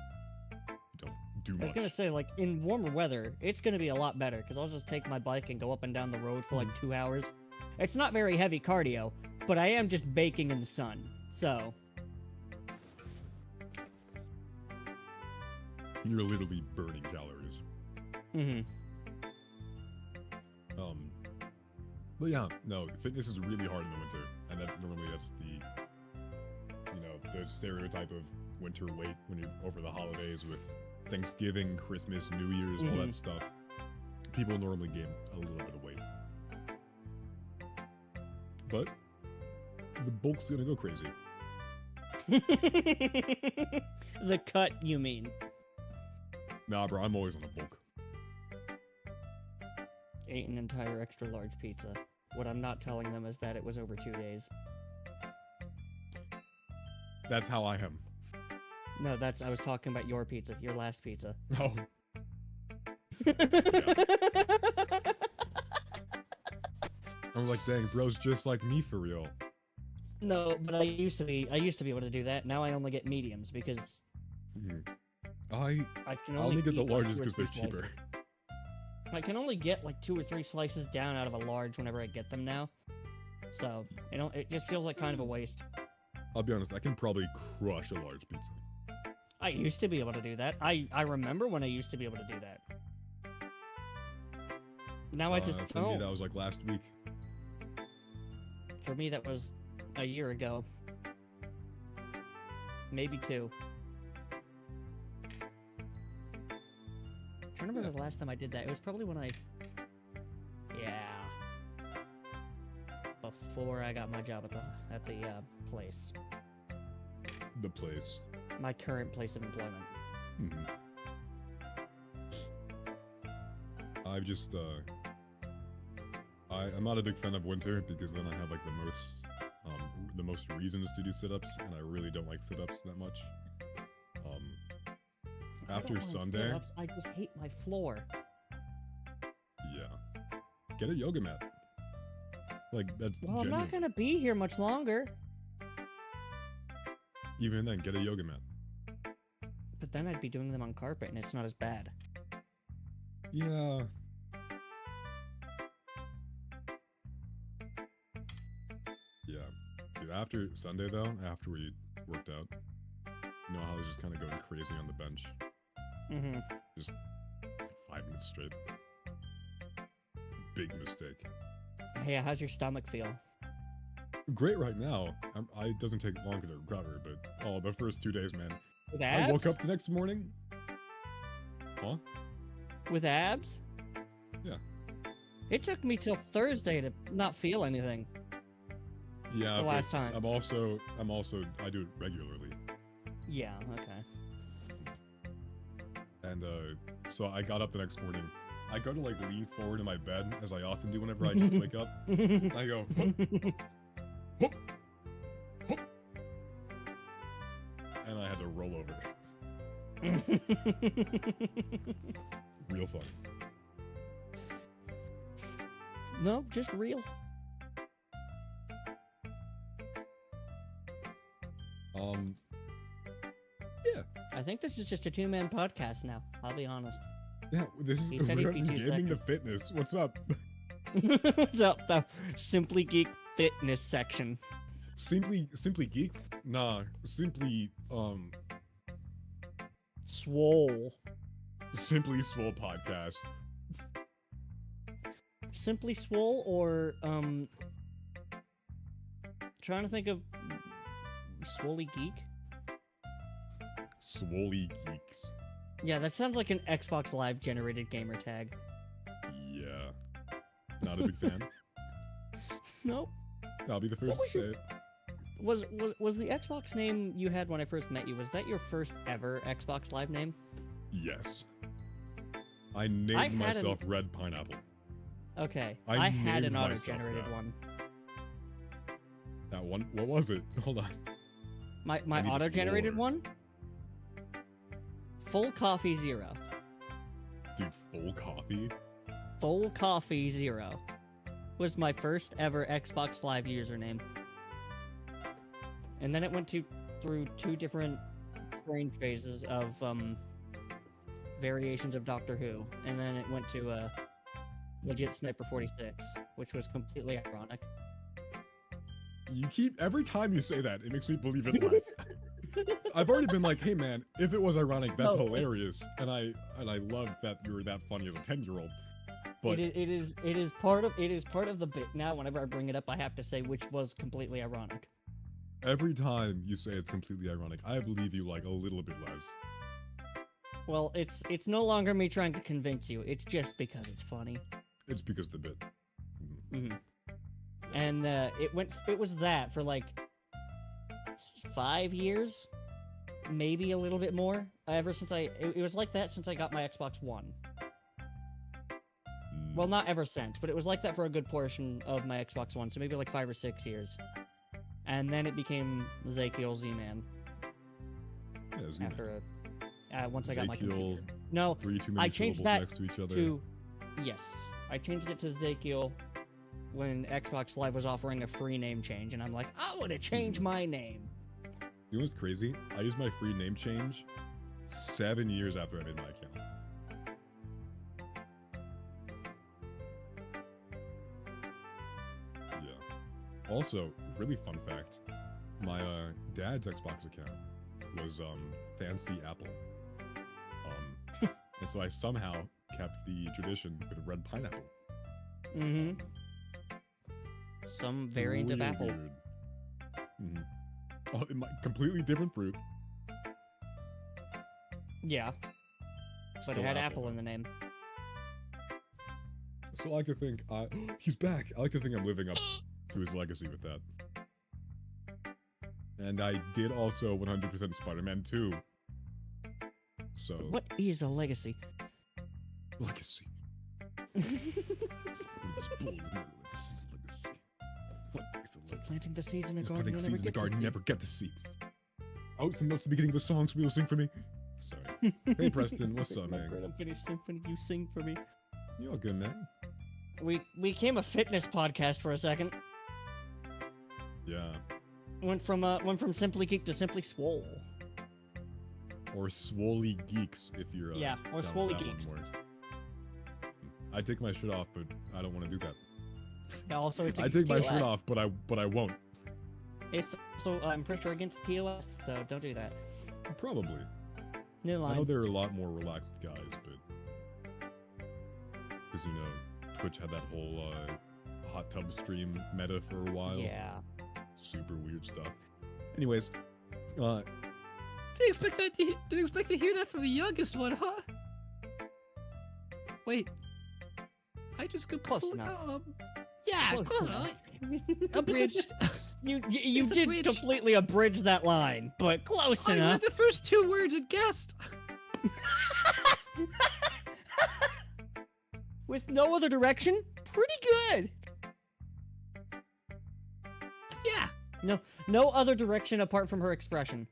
S6: you don't do
S5: I was
S6: much.
S5: gonna say, like, in warmer weather, it's gonna be a lot better, because I'll just take my bike and go up and down the road for like 2 hours. It's not very heavy cardio, but I am just baking in the sun, so...
S6: You're literally burning calories.
S5: Mm-hmm.
S6: But yeah, no, fitness is really hard in the winter, and that normally that's the, the stereotype of winter weight when you're over the holidays with Thanksgiving, Christmas, New Year's, all that stuff. People normally gain a little bit of weight. But the bulk's gonna go crazy.
S5: The cut, you mean?
S6: Nah, bro, I'm always on a bulk.
S5: Ate an entire extra large pizza. What I'm not telling them is that it was over 2 days.
S6: That's how I am.
S5: No, I was talking about your pizza, your last pizza.
S6: Oh. I'm like, dang, bro's just like me for real.
S5: No, but I used to be able to do that. Now I only get mediums because
S6: I
S5: can
S6: only get the
S5: eat,
S6: larges
S5: 2 or
S6: because they're
S5: 3
S6: cheaper.
S5: slices. I can only get like 2 or 3 slices down out of a large whenever I get them now. So, it just feels like kind of a waste.
S6: I'll be honest, I can probably crush a large pizza.
S5: I used to be able to do that. I remember when I used to be able to do that. Now I just
S6: for me,
S5: don't.
S6: that was like last week.
S5: For me, that was a year ago. Maybe 2. I'm trying to remember the last time I did that. It was probably when before I got my job at the place.
S6: The place.
S5: My current place of employment.
S6: I've just I'm not a big fan of winter because then I have like the most reasons to do sit-ups, and I really don't like sit-ups that much. After Sunday,
S5: I just hate my floor.
S6: Yeah, get a yoga mat. Like that's.
S5: Well, I'm
S6: genuine.
S5: not gonna be here much longer.
S6: Even then, get a yoga mat.
S5: But then I'd be doing them on carpet, and it's not as bad.
S6: Yeah. Yeah. Dude, after Sunday though, after we worked out, you know how I was just kind of going crazy on the bench. Just 5 minutes straight. Big mistake.
S5: Hey, how's your stomach feel?
S6: Great right now. It doesn't take long to recover, but the first 2 days, man.
S5: With abs?
S6: I woke up the next morning. Huh?
S5: With abs?
S6: Yeah.
S5: It took me till Thursday to not feel anything.
S6: Yeah.
S5: The last time.
S6: I'm also I do it regularly.
S5: Yeah, okay.
S6: And so I got up the next morning. I go to like lean forward in my bed, as I often do whenever I just wake up. I go, whoop, whoop, and I had to roll over. Real fun.
S5: No, just real.
S6: Yeah.
S5: I think this is just a 2-man podcast now. I'll be honest.
S6: Yeah, this is
S5: He said
S6: we're
S5: he'd be 2
S6: gaming the
S5: seconds.
S6: fitness. What's up?
S5: What's up, the Simply Geek fitness section?
S6: Simply Geek? Nah, simply
S5: Swole.
S6: Simply Swole podcast.
S5: Simply Swole or trying to think of Swoley Geek?
S6: Swoley Geeks.
S5: Yeah, that sounds like an Xbox Live generated gamer tag.
S6: Yeah. Not a big fan.
S5: Nope.
S6: I'll be the first to say it.
S5: Was the Xbox name you had when I first met you, was that your first ever Xbox Live name?
S6: Yes. I named myself Red Pineapple.
S5: Okay. I had an
S6: named myself
S5: auto-generated
S6: that.
S5: one.
S6: That one? What was it? Hold on.
S5: My
S6: I need
S5: auto-generated
S6: Explorer.
S5: one? Full Coffee 0.
S6: Dude, full coffee?
S5: Full Coffee 0 was my first ever Xbox Live username. And then it went through 2 different strange phases of variations of Doctor Who, and then it went to legit Sniper 46, which was completely ironic.
S6: Every time you say that, it makes me believe it less. I've already been like, hey man, if it was ironic, that's hilarious. And I love that you were that funny as a 10-year-old. But
S5: it is part of the bit. Now, whenever I bring it up, I have to say which was completely ironic.
S6: every time you say it's completely ironic, I believe you like a little bit less.
S5: Well, it's no longer me trying to convince you. It's just because it's funny.
S6: It's because of the bit.
S5: Mm-hmm. And it was that for like 5 years, maybe a little bit more. Ever since it was like that since I got my Xbox One. Well, not ever since, but it was like that for a good portion of my Xbox One, so maybe like 5 or 6 years. And then it became Ezekiel Z-Man.
S6: Yeah, Z-Man.
S5: After once I got my
S6: Ezekiel,
S5: computer. No,
S6: 3 too
S5: I
S6: many
S5: changed
S6: syllables
S5: that
S6: next to each other.
S5: to yes, I changed it to Ezekiel when Xbox Live was offering a free name change, and I'm like, I want to change my name.
S6: You know what's crazy? I used my free name change 7 years after I made my account. Yeah. Also, really fun fact, my dad's Xbox account was Fancy Apple. And so I somehow kept the tradition with red pineapple.
S5: Mm-hmm. Some variant of
S6: Real
S5: apple.
S6: weird. Mhm. Oh, completely different fruit.
S5: Yeah, but
S6: Still
S5: it had apple
S6: though.
S5: in the name.
S6: So I like to think he's back. I like to think I'm living up to his legacy with that. And I did also 100% Spider-Man 2. So
S5: What is a legacy?
S6: legacy. What is bull? Legacy. What is a legacy?
S5: Planting the seeds in a
S6: Just
S5: garden.
S6: planting
S5: You'll
S6: seeds
S5: never
S6: in the
S5: get to
S6: garden,
S5: see.
S6: never get to see. Oh, that's the beginning of a song, so you'll sing for me. Sorry. Hey Preston, what's up, man?
S5: Unfinished symphony. You sing for me.
S6: You all good, man?
S5: We became a fitness podcast for a second.
S6: Yeah.
S5: Went from Simply Geek to Simply Swole.
S6: Or Swoley Geeks, if you're
S5: Yeah, or
S6: down with
S5: Swoley
S6: that one
S5: Geeks.
S6: more. I take my shirt off, but I don't want to do that.
S5: Yeah, also it's
S6: I
S5: against
S6: take my
S5: TOS.
S6: shirt off, but I won't.
S5: It's also I'm pretty sure against TOS, so don't do that.
S6: Probably.
S5: New
S6: I know
S5: line.
S6: there are a lot more relaxed guys, but because you know, Twitch had that whole hot tub stream meta for a while.
S5: Yeah.
S6: Super weird stuff. Anyways,
S10: Didn't expect to hear that from the youngest one, huh? Wait. I just
S5: Close
S10: completely
S5: enough.
S10: yeah, close enough. Abridged.
S5: You
S10: It's
S5: did
S10: abridged.
S5: completely abridge that line, but close
S10: I
S5: enough.
S10: read the first 2 words and guessed.
S5: With no other direction, pretty good.
S10: Yeah.
S5: No other direction apart from her expression.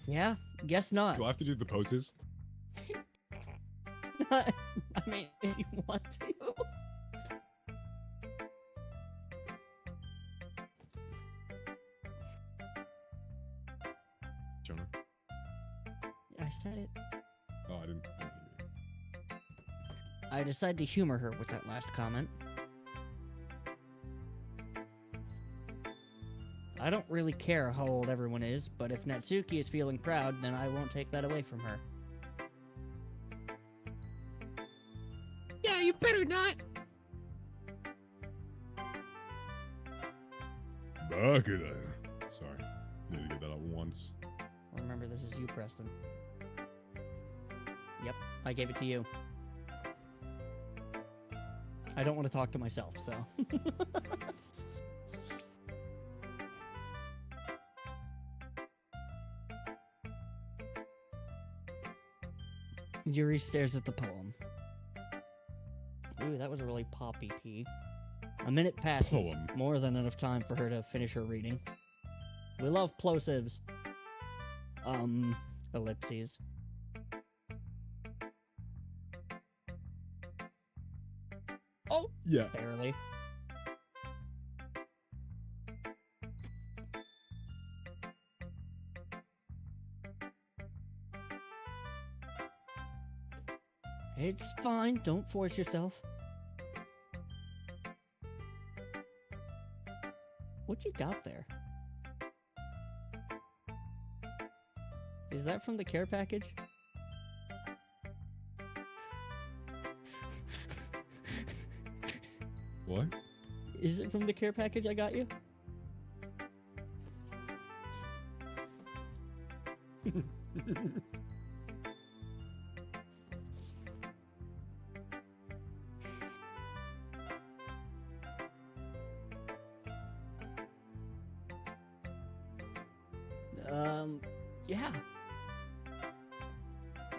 S5: Yeah, guess not.
S6: do I have to do the poses?
S5: I mean, if you want to.
S6: Jonah?
S5: I said it.
S6: Oh, I didn't hear you.
S5: I decided to humor her with that last comment. I don't really care how old everyone is, but if Natsuki is feeling proud, then I won't take that away from her.
S10: Yeah, you better not.
S6: Bakuda. Sorry. Need to get that out once.
S5: Remember, this is you, Preston. Yep, I gave it to you. I don't want to talk to myself, so. Yuri stares at the poem. Ooh, that was a really poppy pee. A minute passes.
S6: Poem.
S5: More than enough time for her to finish her reading. We love plosives. Ellipses.
S6: Oh, yeah.
S5: Barely. It's fine, don't force yourself. What you got there? Is that from the care package?
S6: What?
S5: Is it from the care package I got you? Yeah.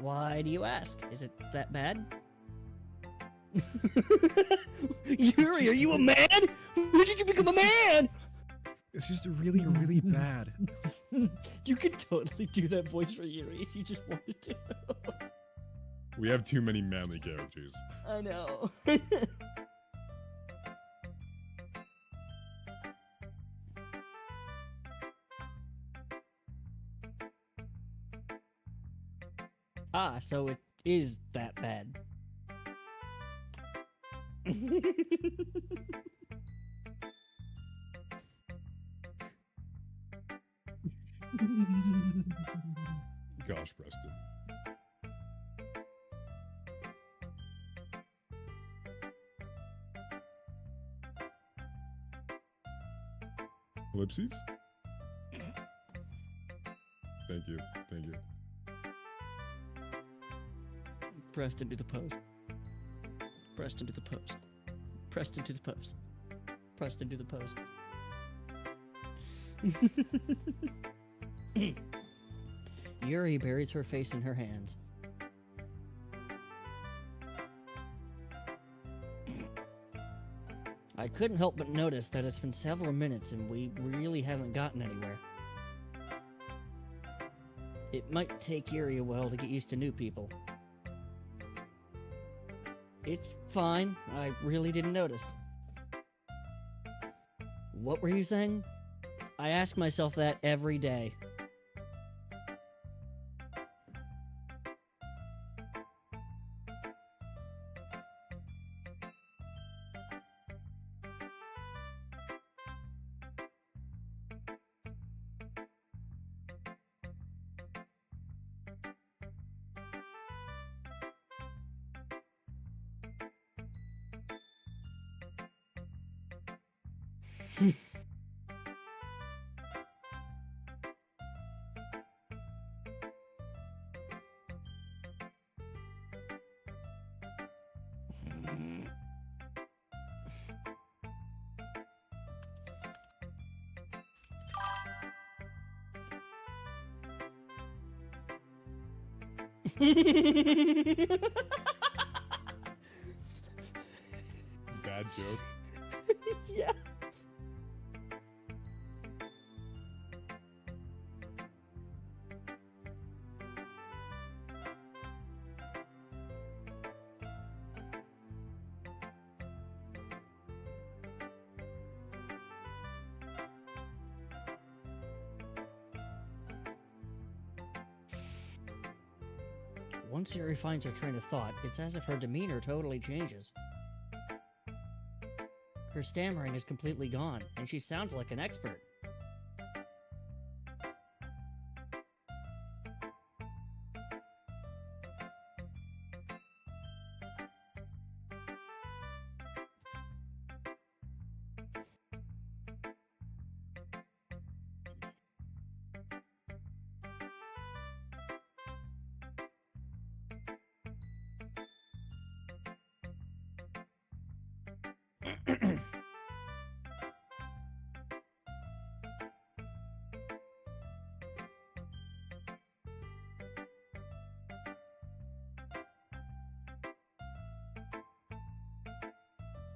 S5: Why do you ask? Is it that bad? Yuri, are you a man? When did you become a man?
S6: It's just really, really bad.
S5: You could totally do that voice for Yuri if you just wanted to.
S6: We have too many manly characters.
S5: I know. Ah, so it is that bad.
S6: Gosh, Preston. Ellipses? Thank you. Thank you.
S5: Preston to the post. Preston to the post. Preston to the post. Preston to the post. Yuri buries her face in her hands. I couldn't help but notice that it's been several minutes and we really haven't gotten anywhere. It might take Yuri a while to get used to new people. It's fine. I really didn't notice. What were you saying? I ask myself that every day.
S6: Bad joke.
S5: Yeah. Once Yuri finds her train of thought, it's as if her demeanor totally changes. Her stammering is completely gone, and she sounds like an expert.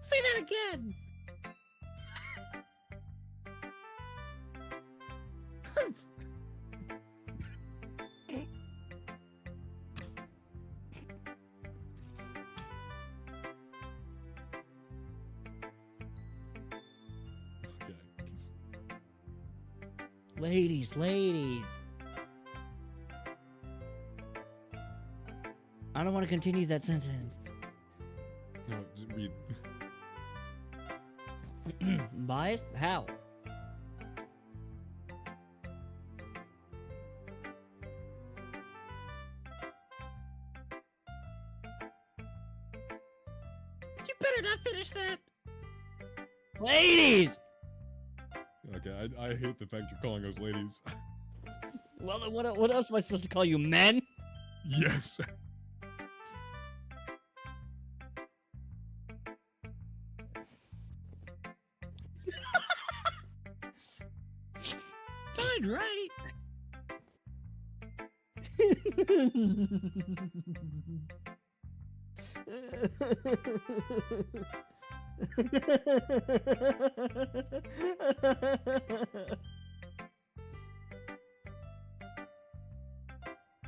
S10: Say that again!
S6: Okay.
S5: Ladies, ladies. I don't want to continue that sentence.
S6: No, just read.
S5: Biased? How?
S10: You better not finish that!
S5: Ladies!
S6: Okay, I hate the fact you're calling us ladies.
S5: Well, then what else am I supposed to call you, men?
S6: Yes.
S10: Done right.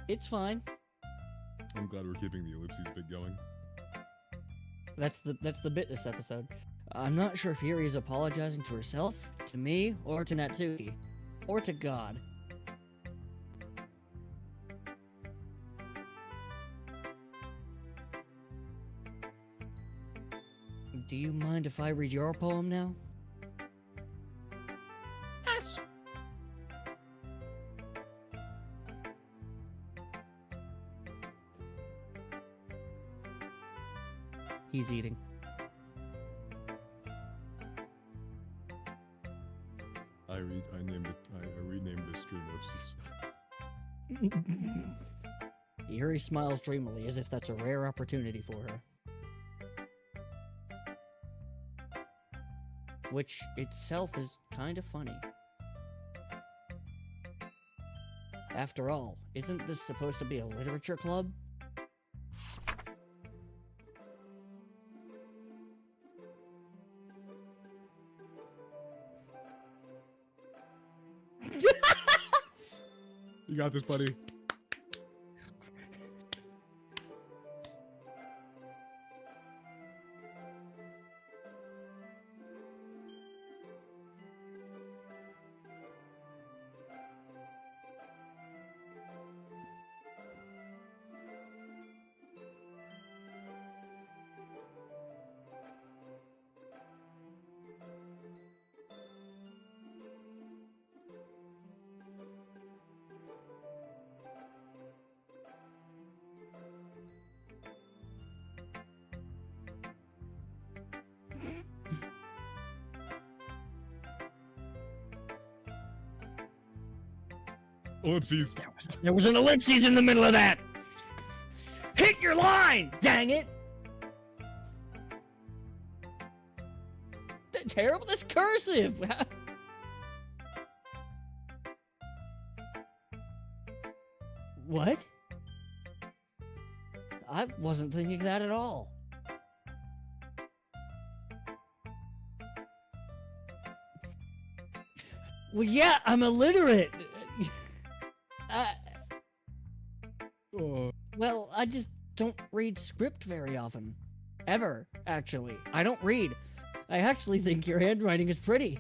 S5: It's fine.
S6: I'm glad we're keeping the ellipses bit going.
S5: That's the bit this episode. I'm not sure if Yuri is apologizing to herself, to me, or to Natsuki, or to God. Do you mind if I read your poem now?
S10: Yes.
S5: He's eating.
S6: I renamed the stream ellipses.
S5: Yuri smiles dreamily as if that's a rare opportunity for her. Which itself is kind of funny. After all, isn't this supposed to be a literature club?
S6: You got this, buddy. Ellipses.
S5: There was an ellipses in the middle of that! Hit your line! Dang it! That's terrible, that's cursive! What? I wasn't thinking that at all. Well, yeah, I'm illiterate. Well, I just don't read script very often. Ever, actually. I don't read. I actually think your handwriting is pretty.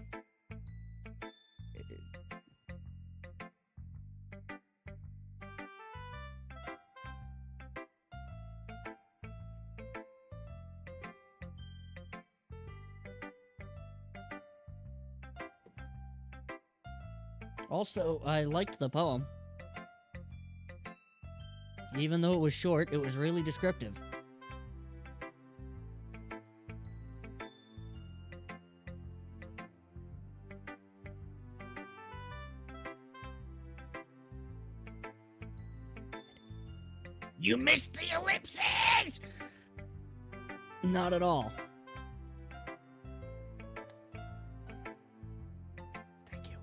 S5: Also, I liked the poem. Even though it was short, it was really descriptive.
S10: You missed the ellipses!
S5: Not at all.
S10: Thank you.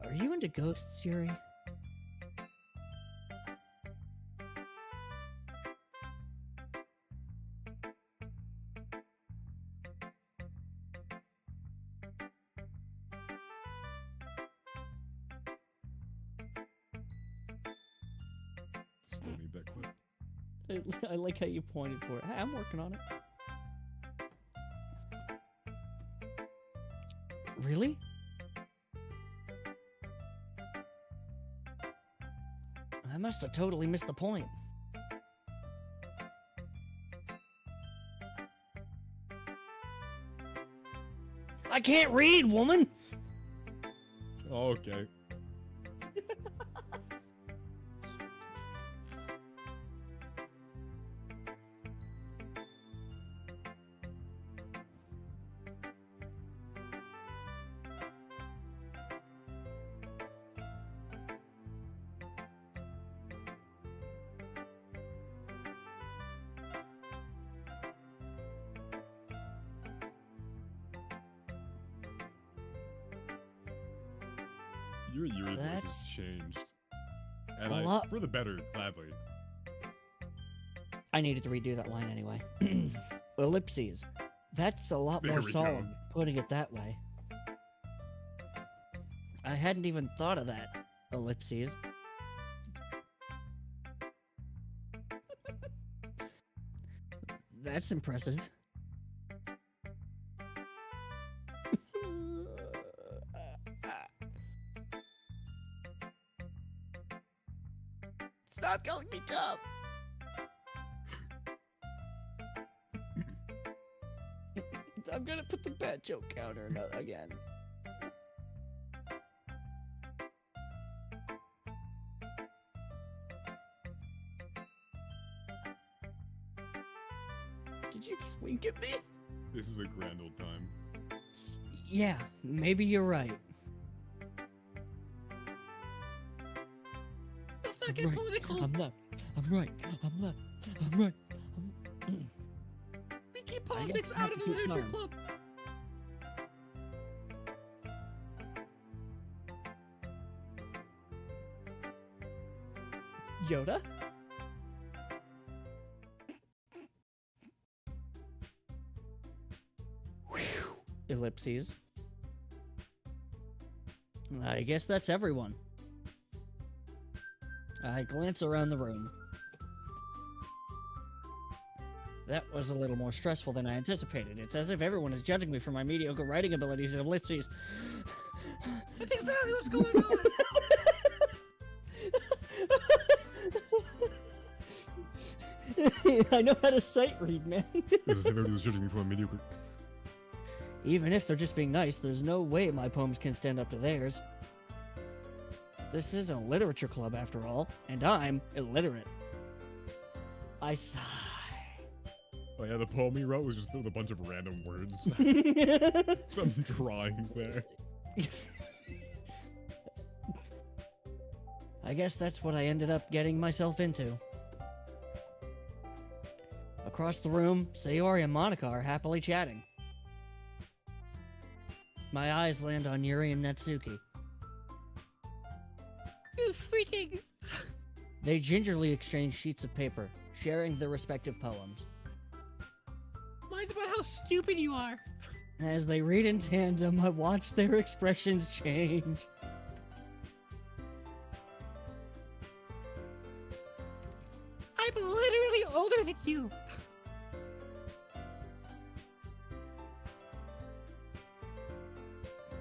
S5: Are you into ghosts, Yuri?
S6: Still need that clip.
S5: I like how you pointed for it. Hey, I'm working on it. Really? I must have totally missed the point. I can't read, woman!
S6: Okay. Your Yuri voice has
S5: That's
S6: changed. And
S5: a lot.
S6: for the better, gladly.
S5: I needed to redo that line anyway. Ellipses. That's a lot
S6: There
S5: more
S6: we go.
S5: solemn, putting it that way. I hadn't even thought of that. Ellipses. That's impressive. Stop calling me dumb. I'm gonna put the bad joke counter again. Did you just wink at me?
S6: This is a grand old time.
S5: Yeah, maybe you're right.
S10: Let's not
S5: I'm
S10: get
S5: right.
S10: political.
S5: I'm left. I'm right. I'm left. I'm right.
S10: We keep
S5: I guess
S10: politics
S5: I have
S10: out of
S5: to
S10: the
S5: keep
S10: literature
S5: calm.
S10: club.
S5: Yoda? Whew. Ellipses. I guess that's everyone. I glance around the room. That was a little more stressful than I anticipated. It's as if everyone is judging me for my mediocre writing abilities and ellipses.
S10: That's exactly what's going on.
S5: I know how to sight read, man.
S6: This is if everybody was judging me for a mediocre.
S5: Even if they're just being nice, there's no way my poems can stand up to theirs. This is a literature club after all, and I'm illiterate. I sigh.
S6: Oh yeah, the poem he wrote was just filled with a bunch of random words. Some drawings there.
S5: I guess that's what I ended up getting myself into. Across the room, Sayori and Monica are happily chatting. My eyes land on Yuri and Natsuki.
S10: You freaking.
S5: They gingerly exchange sheets of paper, sharing their respective poems.
S10: Mine's about how stupid you are.
S5: As they read in tandem, I watch their expressions change.
S10: I'm literally older than you.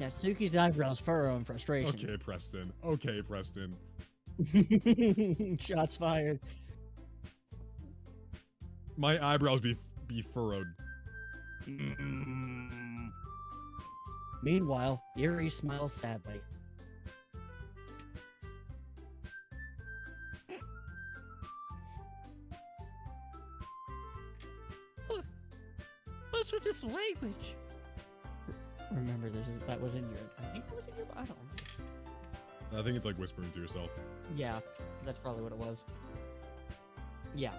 S5: Natsuki's eyebrows furrow in frustration.
S6: Okay, Preston. Okay, Preston.
S5: Shots fired.
S6: My eyebrows be furrowed.
S5: Meanwhile, Yuri smiles sadly.
S10: What's with this language?
S5: Remember, that was in your. I think that was in your. I don't know.
S6: I think it's like whispering to yourself.
S5: Yeah, that's probably what it was. Yeah.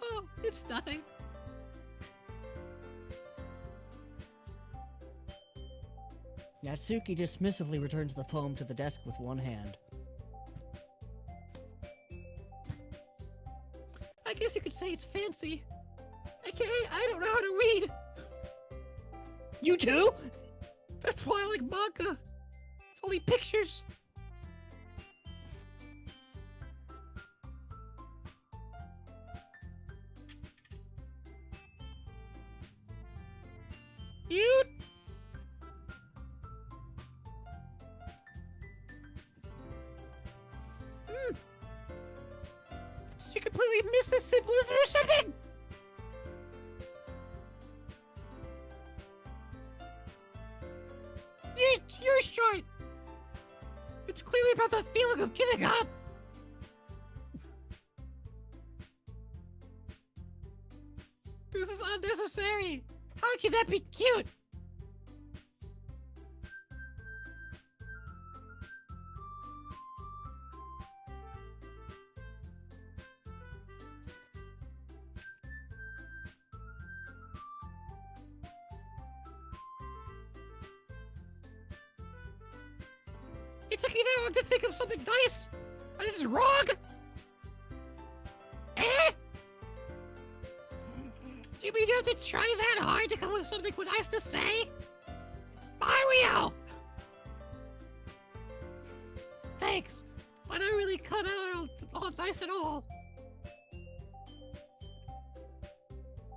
S10: Oh, it's nothing.
S5: Natsuki dismissively returns the poem to the desk with one hand.
S10: I guess you could say it's fancy. AKA, I don't know how to read.
S5: You too?
S10: That's why I like manga. It's only pictures. You. look, I'm giving up. This is unnecessary. How can that be cute? It took you that long to think of something nice, but it's wrong. Eh? You mean you have to try that hard to come up with something nice to say? Mario! Thanks. Why not really come out all nice at all?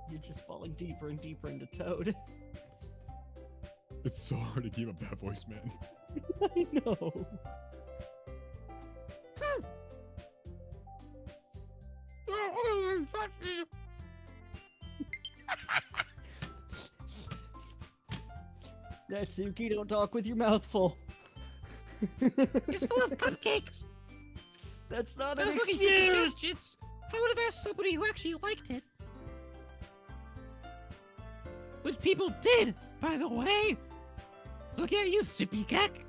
S5: You're just falling deeper and deeper into Toad.
S6: It's so hard to keep up that voice, man.
S5: I know. Natsuki, don't talk with your mouth full.
S10: It's full of cupcakes.
S5: That's not
S10: I
S5: an
S10: was looking for
S5: excuse.
S10: suggestions. I would have asked somebody who actually liked it. Which people did, by the way. Look at you, sippy cack.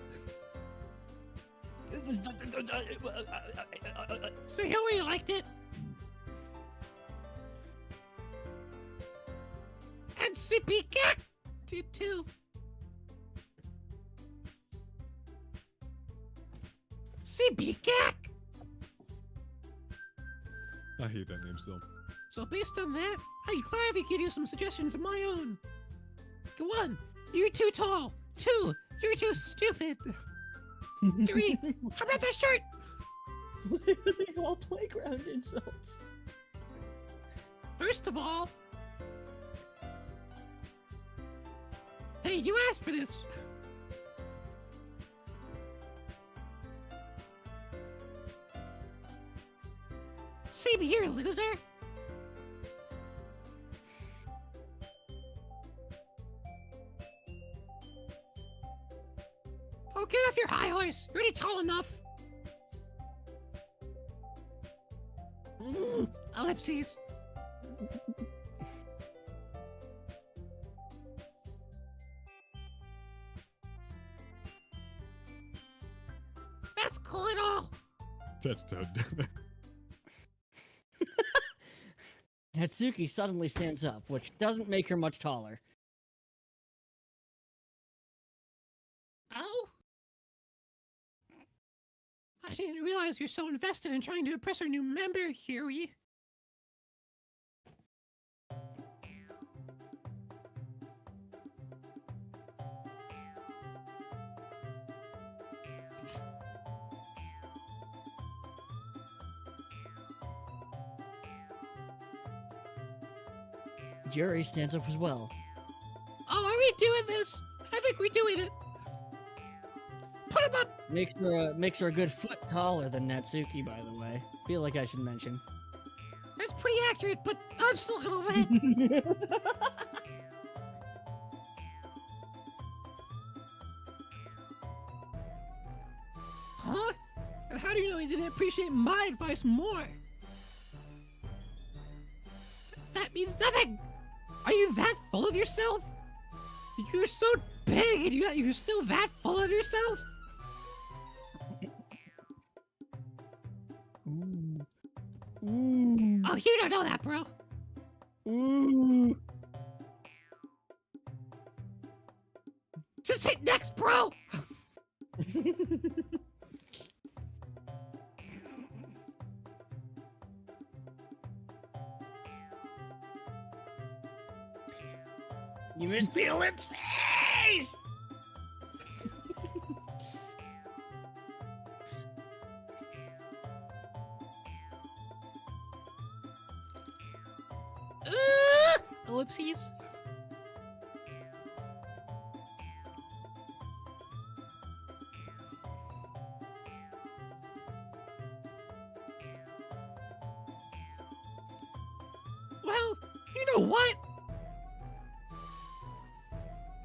S10: So Huey liked it. And sippy cack did too. Sippy cack.
S6: I hate that name still.
S10: So based on that, I'd gladly give you some suggestions of my own. 1, you're too tall. 2, you're too stupid. 3, how about that shirt?
S5: Why are they all playground insults?
S10: First of all, hey, you asked for this. Same here, loser. Oh, get off your high horse. You're already tall enough. Ellipses. That's cool at all.
S6: That's dead.
S5: Natsuki suddenly stands up, which doesn't make her much taller.
S10: Oh? I didn't realize you're so invested in trying to impress our new member, Huey.
S5: Yuri stands up as well.
S10: Oh, are we doing this? I think we're doing it. Put him up!
S5: Makes her a good foot taller than Natsuki, by the way. Feel like I should mention.
S10: That's pretty accurate, but I'm still gonna win. Huh? And how do you know he didn't appreciate my advice more? That means nothing! Are you that full of yourself? You're so big and you're still that full of yourself?
S5: Ooh. Ooh.
S10: Oh, you don't know that, bro.
S5: Ooh.
S10: Just hit next, bro!
S5: You missed the ellipses!
S10: Ellipses. Well, you know what?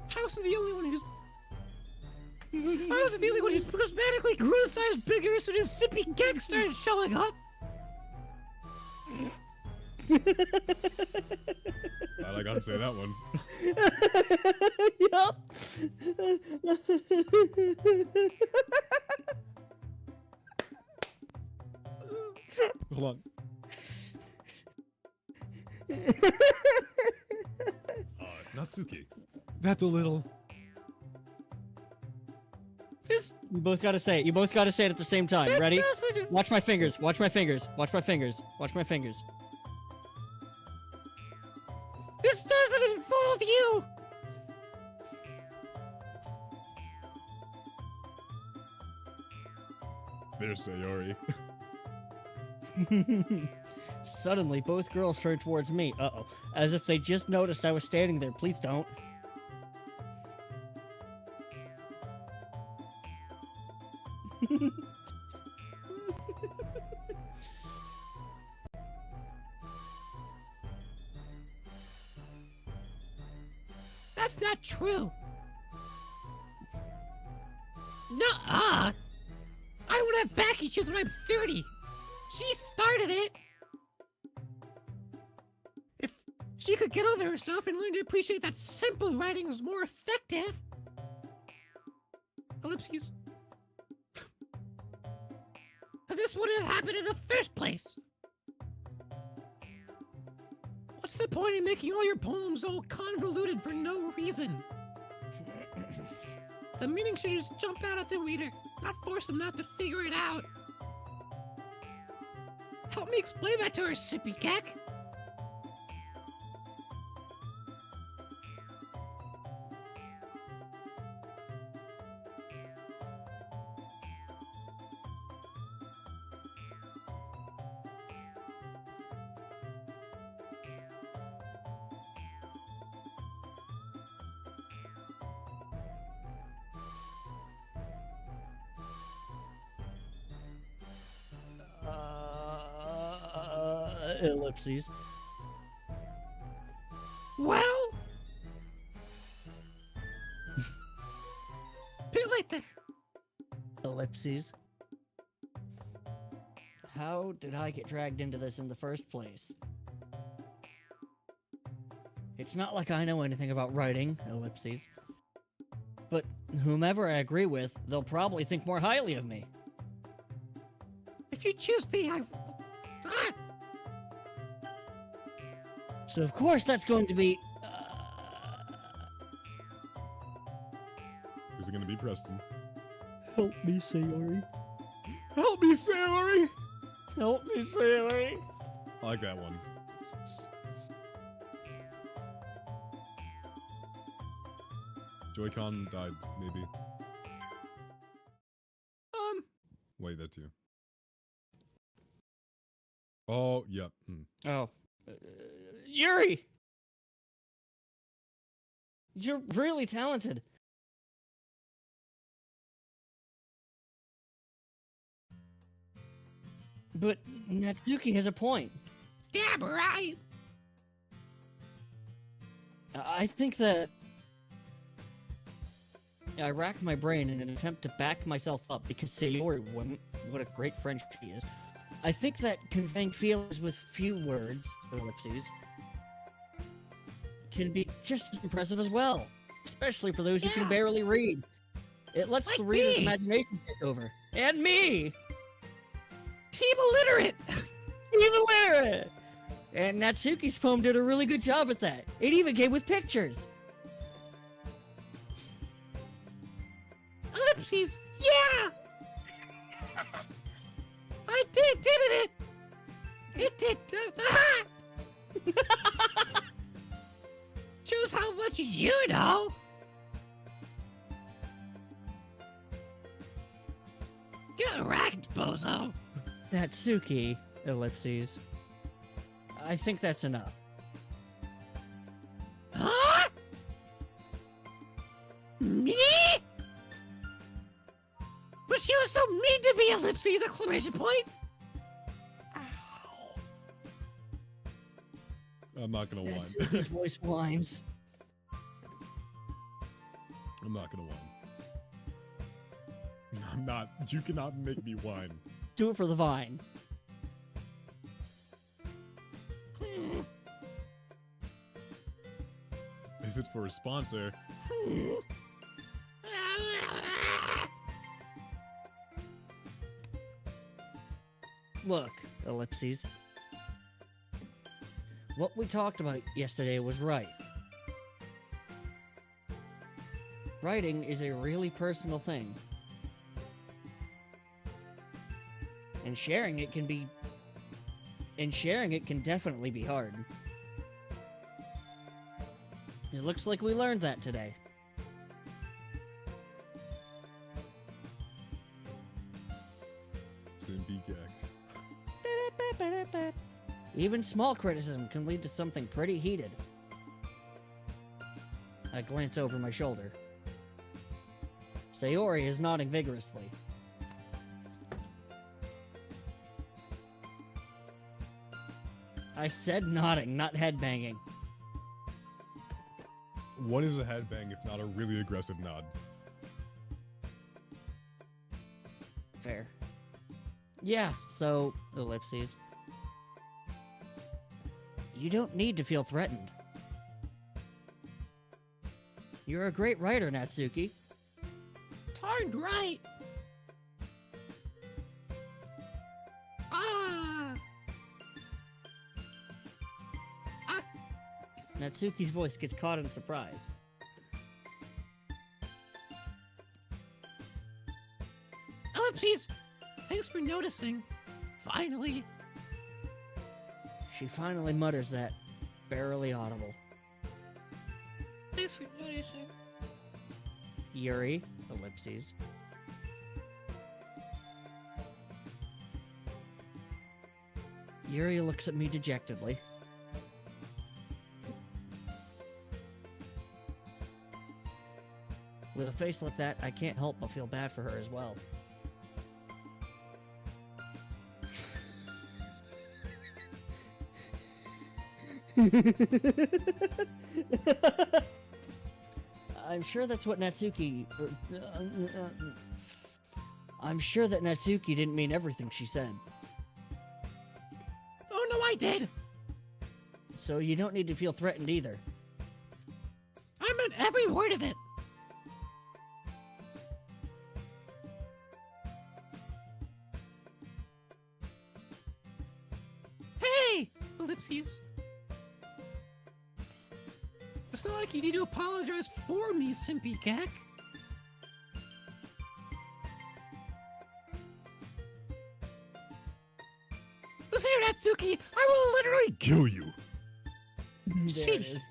S10: House is the only one who's I wasn't the only one who cosmetically grew a size bigger as soon as Sippy Gag started showing up.
S6: I gotta say that one.
S5: Yup.
S6: Hold on. Natsuki. That's a little...
S5: You both gotta say it. You both gotta say it at the same time. Ready? Watch my fingers. Watch my fingers. Watch my fingers. Watch my fingers.
S10: This doesn't involve you!
S6: There's Sayori.
S5: Suddenly, both girls turned towards me. Uh-oh. As if they just noticed I was standing there. Please don't.
S10: That's not true. Nuh-uh. I won't have back issues when I'm 30. She started it. If she could get over herself and learn to appreciate that simple writing is more effective. Ellipses. Then this wouldn't have happened in the first place. What's the point in making all your poems all convoluted for no reason? The meaning should just jump out at the reader, not force them not to figure it out. Help me explain that to her, Sippy Cack.
S5: Ellipses.
S10: Well? Bit late there.
S5: Ellipses. How did I get dragged into this in the first place? It's not like I know anything about writing, ellipses. But whomever I agree with, they'll probably think more highly of me.
S10: If you choose me, I... Ah!
S5: So of course that's going to be...
S6: Who's it gonna be, Preston?
S5: Help me, Sayori.
S6: Help me, Sayori!
S5: Help me, Sayori.
S6: I like that one. Joy-Con died, maybe. Wait, that too. Oh, yep.
S5: Oh. Yuri! You're really talented. But Natsuki has a point.
S10: Damn right!
S5: I think that... I racked my brain in an attempt to back myself up because Sayori wouldn't. What a great friend she is. I think that conveying feelings with few words, ellipses, can be just as impressive as well. Especially for those who can barely read. It lets
S10: Like
S5: the reader's
S10: me.
S5: imagination take over. And me!
S10: Team illiterate!
S5: Team illiterate! And Natsuki's poem did a really good job at that. It even came with pictures.
S10: Ellipses, yeah! I did, didn't it? It did. Shows how much you know. Get wrecked, bozo.
S5: Natsuki, ellipses. I think that's enough.
S10: Huh? Me? But she was so mean to me, ellipses, exclamation point.
S6: I'm not gonna whine.
S5: Natsuki's voice whines.
S6: I'm not gonna whine. I'm not. You cannot make me whine.
S5: Do it for the vine.
S6: If it's for a sponsor.
S5: Look, ellipses. What we talked about yesterday was right. Writing is a really personal thing. And sharing it can definitely be hard. It looks like we learned that today. Even small criticism can lead to something pretty heated. I glance over my shoulder. Sayori is nodding vigorously. I said nodding, not headbanging.
S6: What is a headbang if not a really aggressive nod?
S5: Fair. Yeah, so, ellipses. You don't need to feel threatened. You're a great writer, Natsuki.
S10: Darned right.
S5: Natsuki's voice gets caught in surprise.
S10: Ellipses, thanks for noticing. Finally.
S5: She finally mutters that, barely audible.
S10: Thanks for noticing.
S5: Yuri, ellipses. Yuri looks at me dejectedly. With a face like that, I can't help but feel bad for her as well. I'm sure that's what Natsuki... I'm sure that Natsuki didn't mean everything she said.
S10: Oh no, I did!
S5: So you don't need to feel threatened either.
S10: I meant every word of it! Hey! Ellipses. It's not like you need to apologize for me, Simpy Gek. Listen here, Natsuki! I will literally
S6: Kill you.
S5: There it is.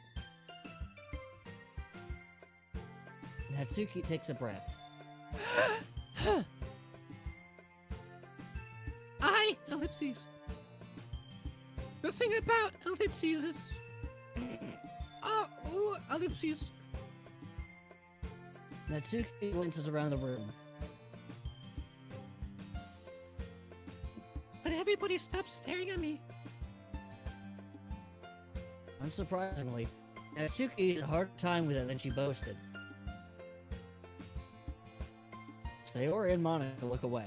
S5: Natsuki takes a breath.
S10: Ellipses. The thing about ellipses is... ellipses.
S5: Natsuki glances around the room.
S10: But everybody stops staring at me.
S5: Unsurprisingly, Natsuki has a harder time with it than she boasted. Sayori and Monica look away.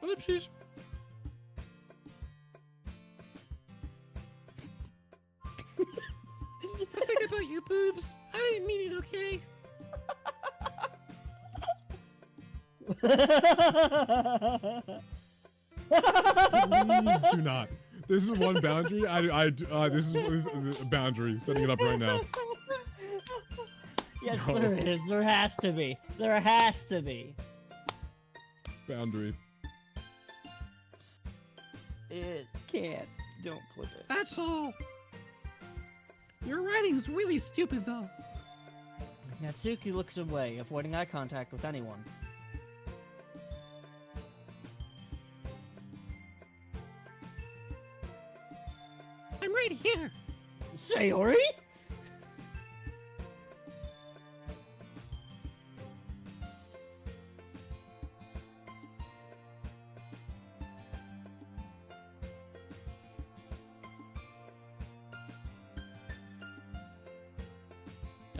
S10: Ellipses. The thing about your boobs, I didn't mean it, okay?
S6: Please do not. This is one boundary. This is a boundary. Setting it up right now.
S5: Yes,
S6: No.
S5: there is. There has to be. There has to be.
S6: Boundary.
S5: It can't. Don't clip it.
S10: That's all. Your writing's really stupid, though.
S5: Natsuki looks away, avoiding eye contact with anyone.
S10: I'm right here.
S5: Sayori?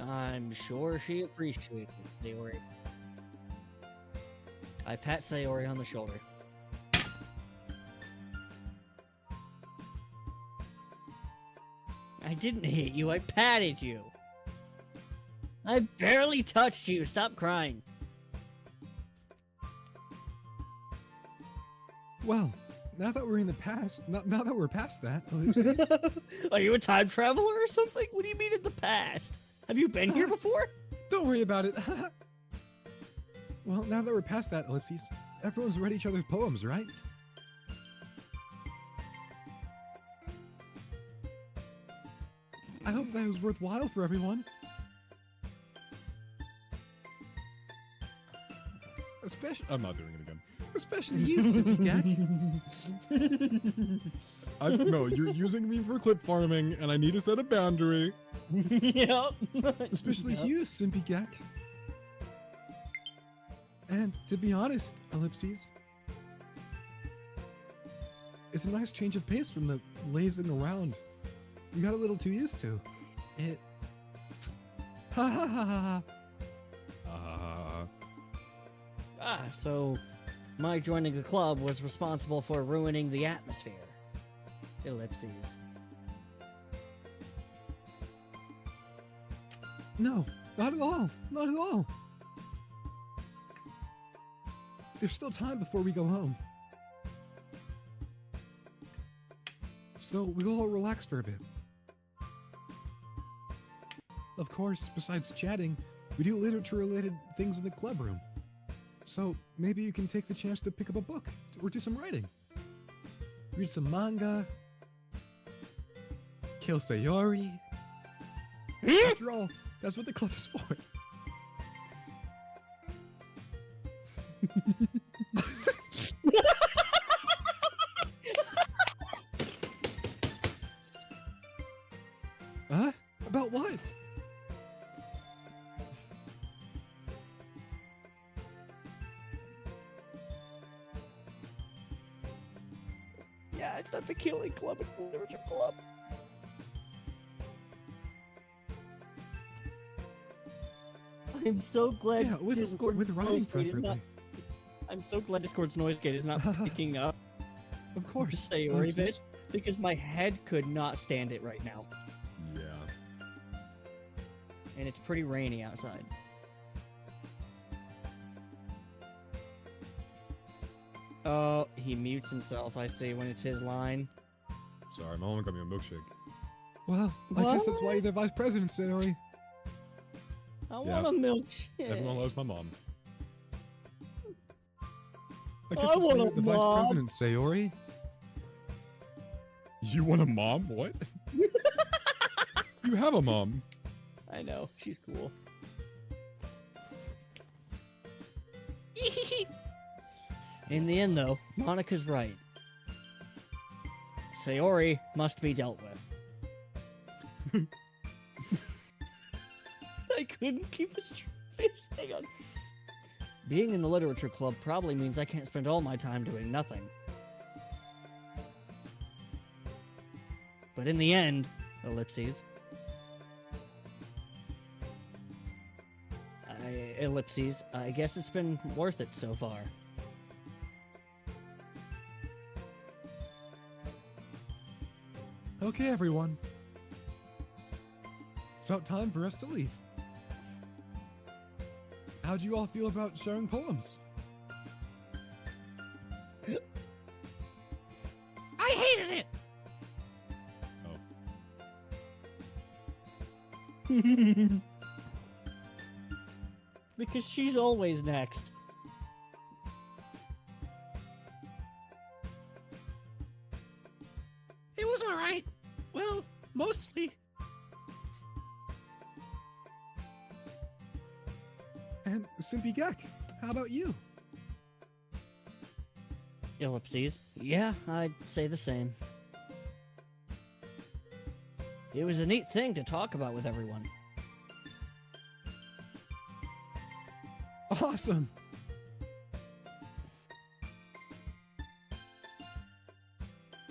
S5: I'm sure she appreciates it, Sayori. I pat Sayori on the shoulder. I didn't hit you, I patted you. I barely touched you, stop crying.
S6: Well, now that we're in the past, now that we're past that, ellipses.
S5: Are you a time traveler or something? What do you mean in the past? Have you been here before?
S6: Don't worry about it. Well, now that we're past that, ellipses, everyone's read each other's poems, right? I hope that was worthwhile for everyone. Especially, I'm not doing it again. Especially you, Sippy No, you're using me for clip farming, and I need to set a boundary.
S5: Yep.
S6: Especially
S5: Yep.
S6: you, Simpy Gek. And to be honest, ellipses, it's a nice change of pace from the lazing around you got a little too used to. It. Ha ha ha ha ha.
S5: Ah, so my joining the club was responsible for ruining the atmosphere. Ellipses.
S6: No, not at all. Not at all. There's still time before we go home. So we'll all relax for a bit. Of course, besides chatting, we do literature-related things in the club room. So maybe you can take the chance to pick up a book or do some writing. Read some manga. Kill Sayori. After all, that's what the club is for. Huh? About what?
S5: Yeah, it's not the killing club, it's the literature club. I'm so glad
S6: Yeah, with
S5: Discord's
S6: writing
S5: noise gate is not.
S6: preferably.
S5: I'm so glad Discord's noise gate is not picking up
S6: Of course.
S5: Sayori
S6: ellipses.
S5: bit, because my head could not stand it right now,
S6: Yeah.
S5: and it's pretty rainy outside. Oh, he mutes himself. I see when it's his line.
S6: Sorry, my mom got me a milkshake. Well, I guess that's why you're the vice president, Sayori.
S5: I
S6: Yeah.
S5: want a milkshake.
S6: Everyone loves my mom. I
S5: I
S6: guess that's why
S5: want
S6: you're
S5: a
S6: the vice
S5: mom.
S6: president, Sayori. You want a mom? What? You have a mom.
S5: I know, she's cool. In the end, though, Monica's right. Sayori must be dealt with. I couldn't keep a straight face. Hang on. Being in the literature club probably means I can't spend all my time doing nothing. But in the end, ellipses. Ellipses, I guess it's been worth it so far.
S6: Okay, everyone. It's about time for us to leave. How'd you all feel about sharing poems?
S10: I hated it.
S5: Because she's always next.
S10: It was all right. Well, mostly.
S6: And Simpy Gek, how about you?
S5: Ellipses. Yeah, I'd say the same. It was a neat thing to talk about with everyone.
S6: Awesome.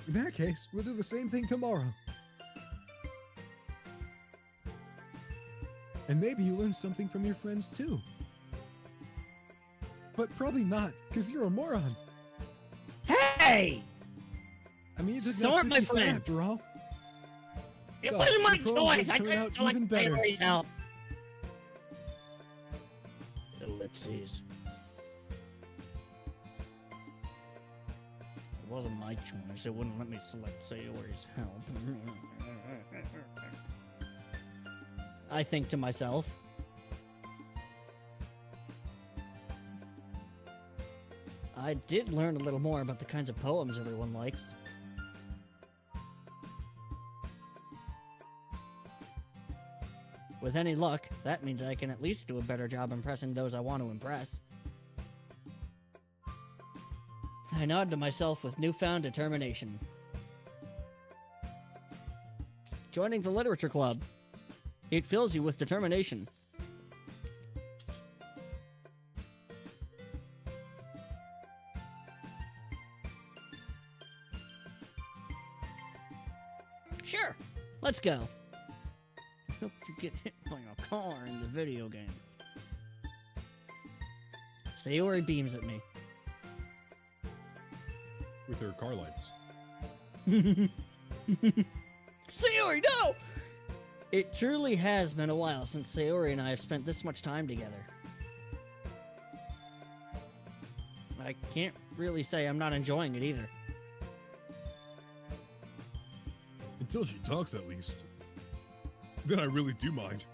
S6: In that case, we'll do the same thing tomorrow. And maybe you learn something from your friends too. But probably not, because you're a moron.
S5: Hey!
S6: I mean, it's
S5: So aren't my friends.
S6: after all.
S5: It
S6: So,
S5: wasn't my
S6: your prom
S5: choice.
S6: would
S5: I
S6: turn
S5: couldn't
S6: out
S5: select
S6: even better.
S5: Sayori's help. Ellipses. It wasn't my choice. It wouldn't let me select Sayori's help. I think to myself. I did learn a little more about the kinds of poems everyone likes. With any luck, that means I can at least do a better job impressing those I want to impress. I nod to myself with newfound determination. Joining the literature club. It fills you with determination. Sure, let's go. Hope you get hit by a car in the video game. Sayori beams at me.
S6: With her car lights.
S5: Sayori, no! It truly has been a while since Sayori and I have spent this much time together. I can't really say I'm not enjoying it either.
S6: Until she talks, at least. Then I really do mind.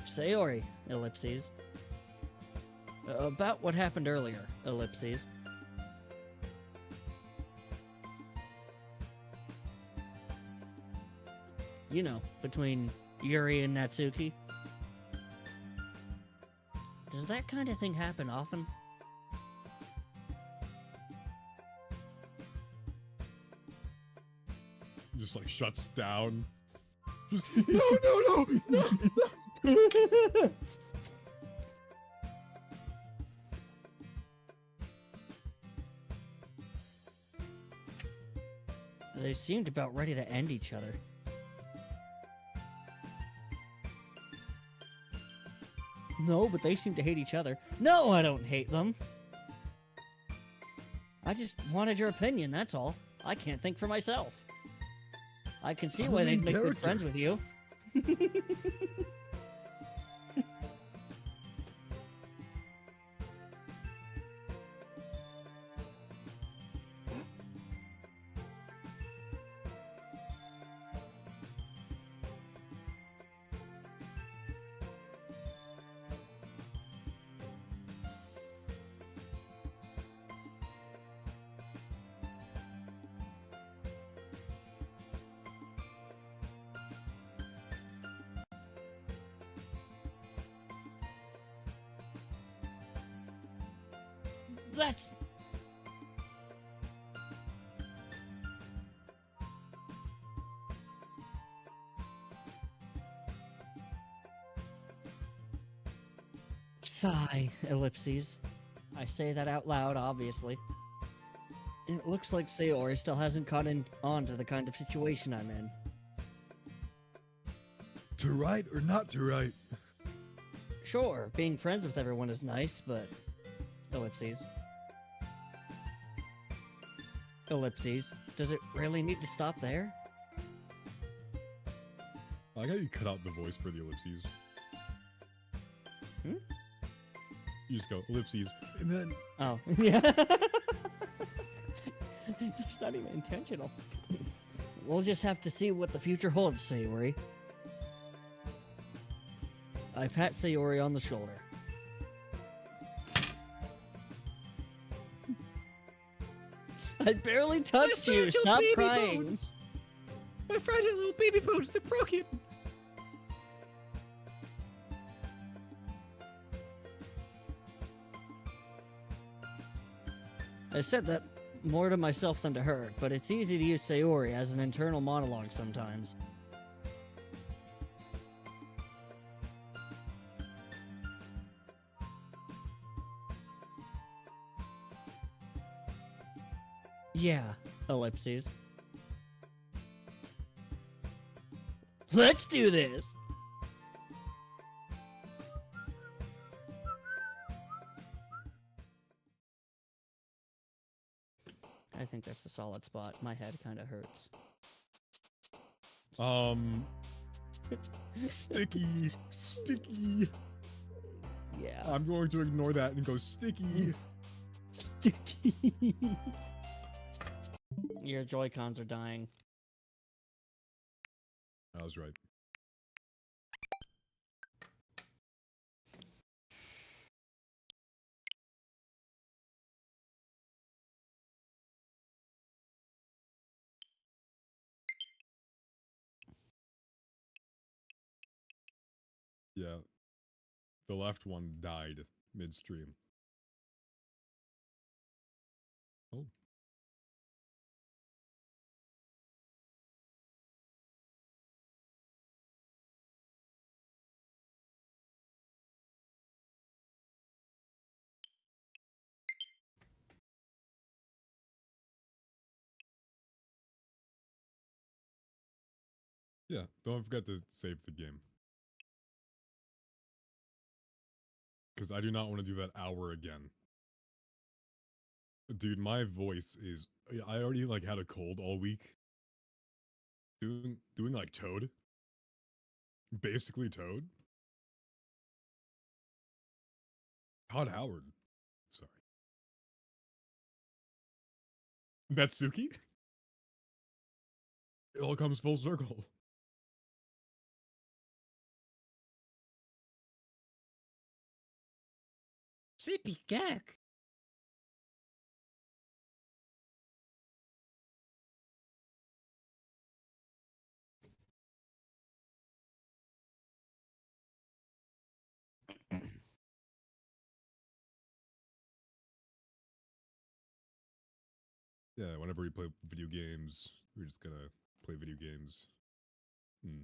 S5: Sayori, ellipses. About what happened earlier, ellipses. You know, between Yuri and Natsuki. Does that kind of thing happen often?
S6: Just like shuts down. Just no.
S5: They seemed about ready to end each other. No, but they seem to hate each other. No, I don't hate them. I just wanted your opinion, that's all. I can't think for myself. I can see why they'd make good friends with you. That's... Sigh, ellipses. I say that out loud, obviously. It looks like Sayori still hasn't caught on to the kind of situation I'm in.
S6: To write or not to write?
S5: Sure, being friends with everyone is nice, but... Ellipses. Ellipses. Does it really need to stop there?
S6: I like how you cut out the voice for the ellipses.
S5: Hmm?
S6: You just go, ellipses, and then...
S5: Oh, yeah. It's not even intentional. We'll just have to see what the future holds, Sayori. I pat Sayori on the shoulder. I barely touched you. Stop crying.
S10: Bones. My fragile little baby bones, they're broken.
S5: I said that more to myself than to her, but it's easy to use Sayori as an internal monologue sometimes. Yeah, ellipses. Let's do this! I think that's a solid spot. My head kind of hurts.
S6: Sticky. Sticky.
S5: Yeah.
S6: I'm going to ignore that and go sticky.
S5: Sticky. Your Joy-Cons are dying.
S6: I was right. Yeah. The left one died midstream. Oh. Yeah, don't forget to save the game. Because I do not want to do that hour again. Dude, my voice is... I already, like, had a cold all week. Doing like, Toad. Basically Toad. Todd Howard. Sorry. Natsuki? It all comes full circle.
S10: Sippy cack.
S6: Yeah, whenever we play video games, we're just gonna play video games. Yeah.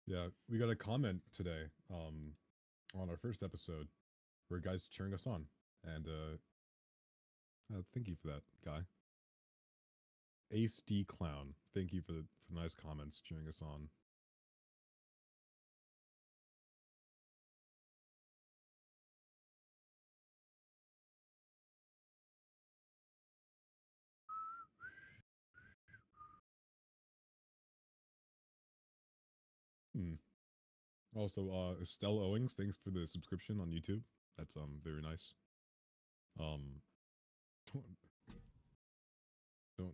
S6: Yeah, we got a comment today, on our first episode, where a guy's cheering us on, and thank you for that, guy. Ace D Clown, thank you for the nice comments cheering us on. Also, Estelle Owings, thanks for the subscription on YouTube. That's very nice. Don't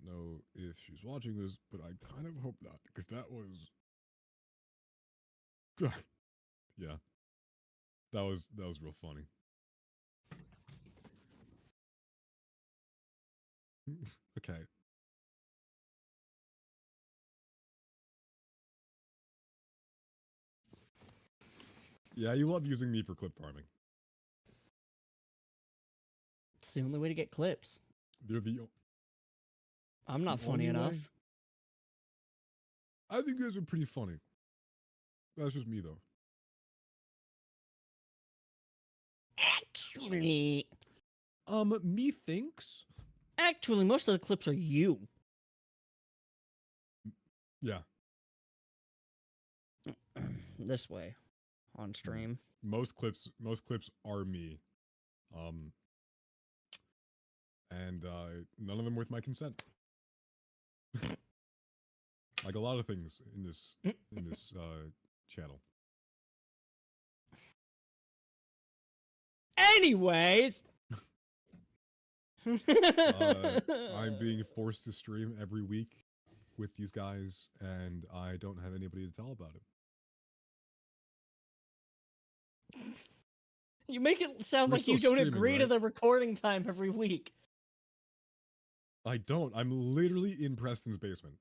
S6: know if she's watching this, but I kind of hope not, because that was yeah. That was real funny. Okay. Yeah, you love using me for clip farming.
S5: It's the only way to get clips.
S6: They're the
S5: I'm not funny
S6: only way?
S5: enough.
S6: I think you guys are pretty funny. That's just me though.
S5: Actually,
S6: Methinks.
S5: actually, most of the clips are you.
S6: Yeah.
S5: This way, on stream.
S6: Most clips are me. And none of them with my consent. Like a lot of things in this channel.
S5: Anyways,
S6: I'm being forced to stream every week with these guys, and I don't have anybody to tell about it.
S5: You make it sound
S6: We're
S5: like you
S6: still
S5: don't
S6: streaming,
S5: agree to
S6: right?
S5: the recording time every week.
S6: I don't. I'm literally in Preston's basement.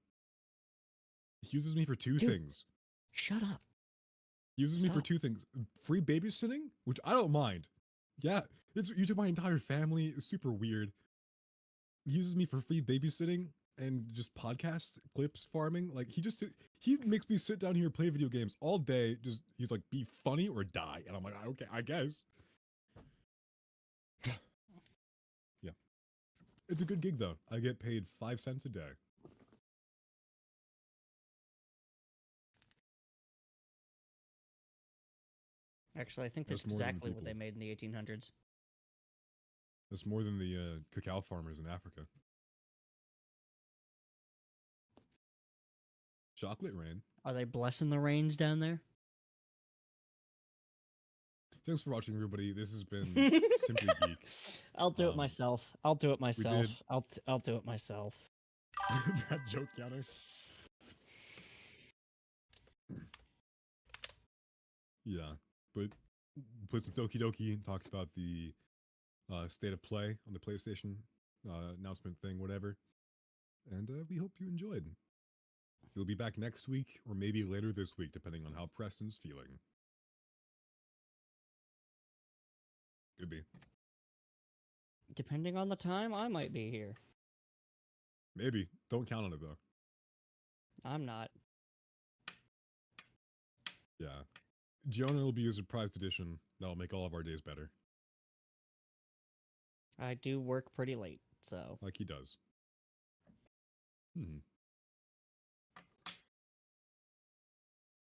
S6: He uses me for two
S5: Dude,
S6: things.
S5: Shut up.
S6: He uses me for
S5: Stop.
S6: two things. Free babysitting, which I don't mind. Yeah, you took my entire family. It's super weird. He uses me for free babysitting and just podcast clips farming. Like he makes me sit down here and play video games all day. He's like, be funny or die. And I'm like, okay, I guess. Yeah. It's a good gig though. I get paid 5 cents a day.
S5: Actually, I think that's
S6: That's more than
S5: exactly what they
S6: people.
S5: made in the 1800s.
S6: That's more than the cacao farmers in Africa. Chocolate rain.
S5: Are they blessing the rains down there?
S6: Thanks for watching, everybody. This has been Simply Geek.
S5: I'll do it
S6: Um,
S5: myself. I'll do it myself.
S6: did-
S5: I'll do it myself.
S6: that joke counter. Yeah, but put some Doki, talked about the state of play on the PlayStation announcement thing, whatever. And we hope you enjoyed. We'll be back next week or maybe later this week, depending on how Preston's feeling. Could be.
S5: Depending on the time, I might be here.
S6: Maybe. Don't count on it, though.
S5: I'm not.
S6: Yeah. Jonah will be a surprised edition that'll make all of our days better.
S5: I do work pretty late, so.
S6: Like he does.